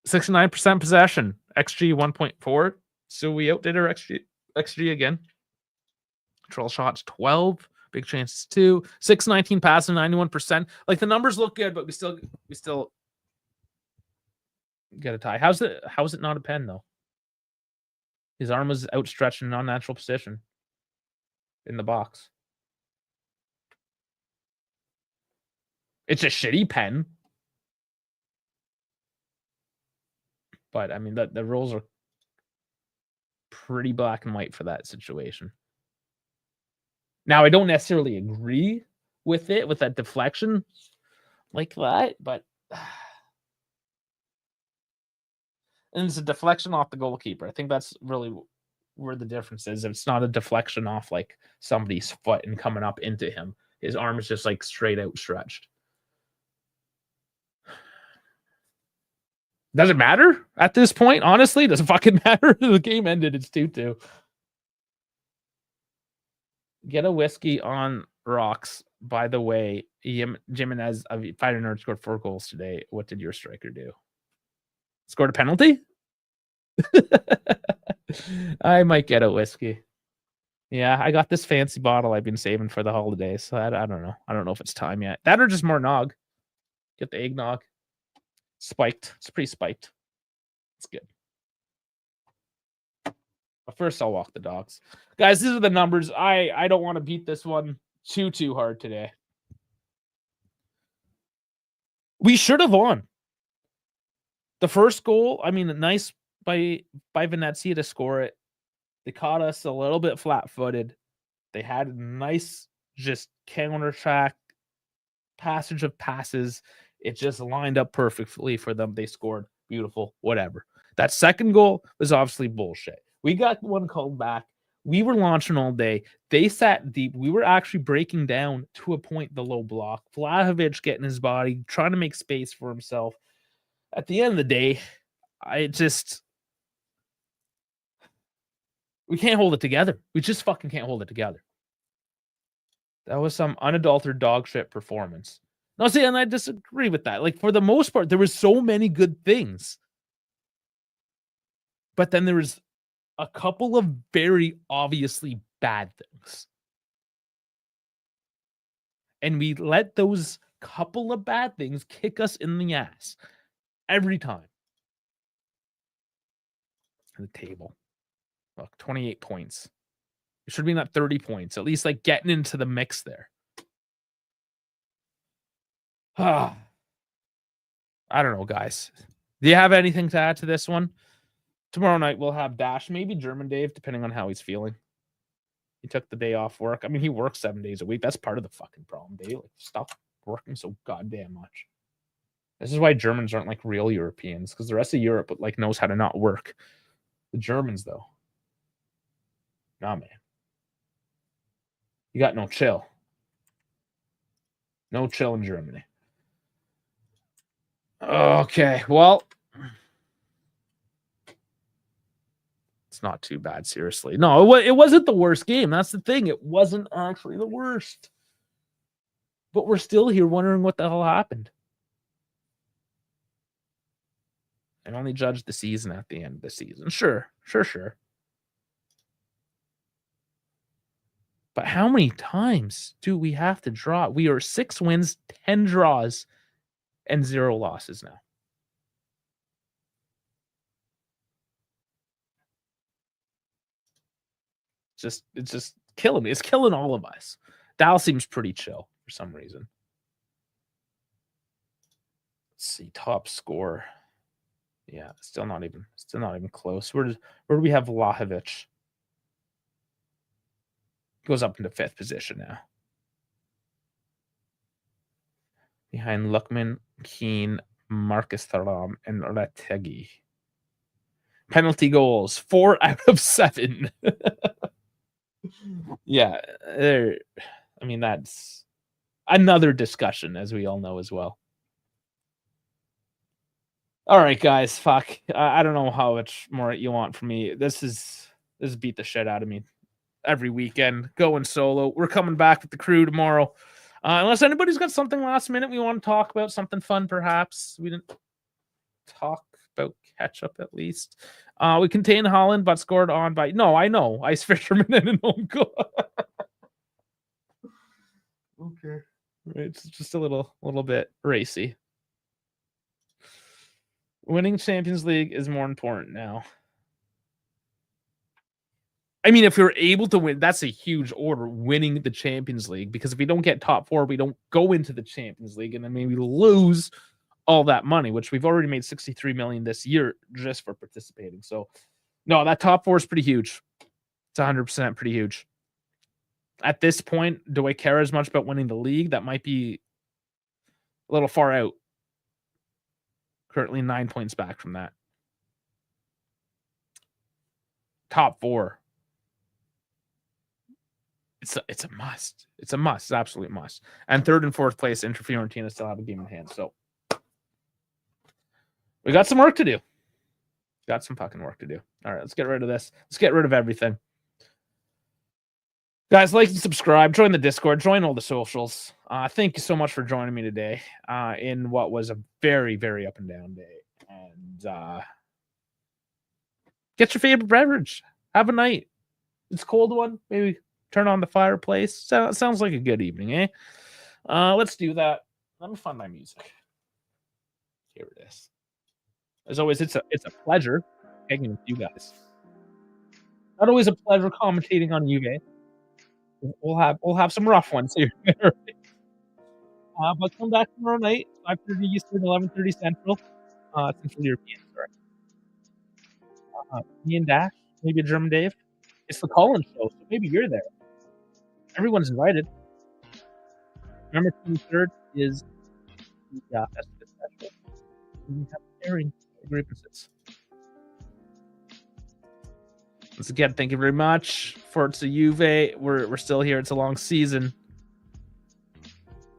Speaker 1: 69% possession, XG 1.4. So we outdid our XG again. Control shots 12, big chances 2, 619 passing, 91%. Like the numbers look good, but we still get a tie. How's it not a pen though? His arm was outstretched in an unnatural position in the box. It's a shitty pen. But, I mean, the rules are pretty black and white for that situation. Now, I don't necessarily agree with it, with that deflection like that, but... And it's a deflection off the goalkeeper. I think that's really where the difference is. It's not a deflection off like somebody's foot and coming up into him. His arm is just like straight out stretched. Does it matter at this point? Honestly, does it fucking matter? The game ended. It's 2-2. Get a whiskey on rocks. By the way, Jimenez, Fighter Nerd scored 4 goals today. What did your striker do? Scored a penalty? I might get a whiskey. Yeah, I got this fancy bottle I've been saving for the holidays. So I don't know. I don't know if it's time yet. That or just more nog. Get the eggnog. Spiked. It's pretty spiked. It's good. But first, I'll walk the dogs. Guys, these are the numbers. I don't want to beat this one too hard today. We should have won. The first goal, I mean, nice by Venezia to score it. They caught us a little bit flat-footed. They had a nice just counter-track passage of passes. It just lined up perfectly for them. They scored. Beautiful. Whatever. That second goal was obviously bullshit. We got one called back. We were launching all day. They sat deep. We were actually breaking down to a point the low block. Vlahovic getting his body, trying to make space for himself. At the end of the day, we can't hold it together. We just fucking can't hold it together. That was some unadulterated dog shit performance. No, see, and I disagree with that. Like, for the most part, there was so many good things. But then there was a couple of very obviously bad things. And we let those couple of bad things kick us in the ass. Every time. The table. Look, 28 points. It should be not 30 points. At least like getting into the mix there. I don't know, guys. Do you have anything to add to this one? Tomorrow night we'll have Dash, maybe German Dave, depending on how he's feeling. He took the day off work. I mean, he works 7 days a week. That's part of the fucking problem, Dave. Like, stop working so goddamn much. This is why Germans aren't like real Europeans, because the rest of Europe like knows how to not work. The Germans, though, nah, man. You got no chill. No chill in Germany. Okay, well, it's not too bad, seriously. No, it wasn't the worst game. That's the thing. It wasn't actually the worst. But we're still here wondering what the hell happened. I only judge the season at the end of the season. Sure. But how many times do we have to draw? We are 6 wins, 10 draws, and 0 losses now. It's just killing me. It's killing all of us. Dal seems pretty chill for some reason. Let's see, top score. Yeah, still not even close. Where do we have Vlahovic? Goes up into 5th position now. Behind Luckman, Keane, Marcus Thuram, and Retegi. Penalty goals, 4 out of 7. Yeah, I mean, that's another discussion, as we all know as well. All right, guys, fuck. I don't know how much more you want from me. This beat the shit out of me every weekend. Going solo. We're coming back with the crew tomorrow. Unless anybody's got something last minute we want to talk about, something fun perhaps. We didn't talk about ketchup at least. We contain Holland, but scored on by... No, I know. Ice Fisherman and an own goal. Okay. It's just a little bit racy. Winning Champions League is more important now. I mean, if we were able to win, that's a huge order, winning the Champions League. Because if we don't get top 4, we don't go into the Champions League, and then maybe lose all that money, which we've already made 63 million this year just for participating. So, no, that top 4 is pretty huge. It's 100% pretty huge. At this point, do I care as much about winning the league? That might be a little far out. Currently 9 points back from that. Top 4. It's a must. It's a must. It's an absolute must. And 3rd and 4th place, Inter Fiorentina still have a game in hand. So we got some work to do. Got some fucking work to do. All right, let's get rid of this. Let's get rid of everything. Guys, like and subscribe. Join the Discord. Join all the socials. Thank you so much for joining me today in what was a very, very up and down day. And get your favorite beverage. Have a night. It's a cold one. Maybe turn on the fireplace. Sounds like a good evening, eh? Let's do that. Let me find my music. Here it is. As always, it's a pleasure hanging with you guys. Not always a pleasure commentating on Juve. We'll have some rough ones here. But come back tomorrow night, 5:30 Eastern, 11:30 Central. Central European, sorry. Me and Dash, maybe a German Dave. It's the Collins show, so maybe you're there. Everyone's invited. Remember, 23rd is the festive special. We have pairing grievances. Once again, thank you very much. Forza Juve, we're still here. It's a long season.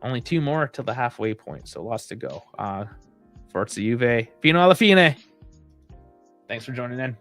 Speaker 1: Only 2 more till the halfway point, so lots to go. Forza Juve, fino alla fine. Thanks for joining in.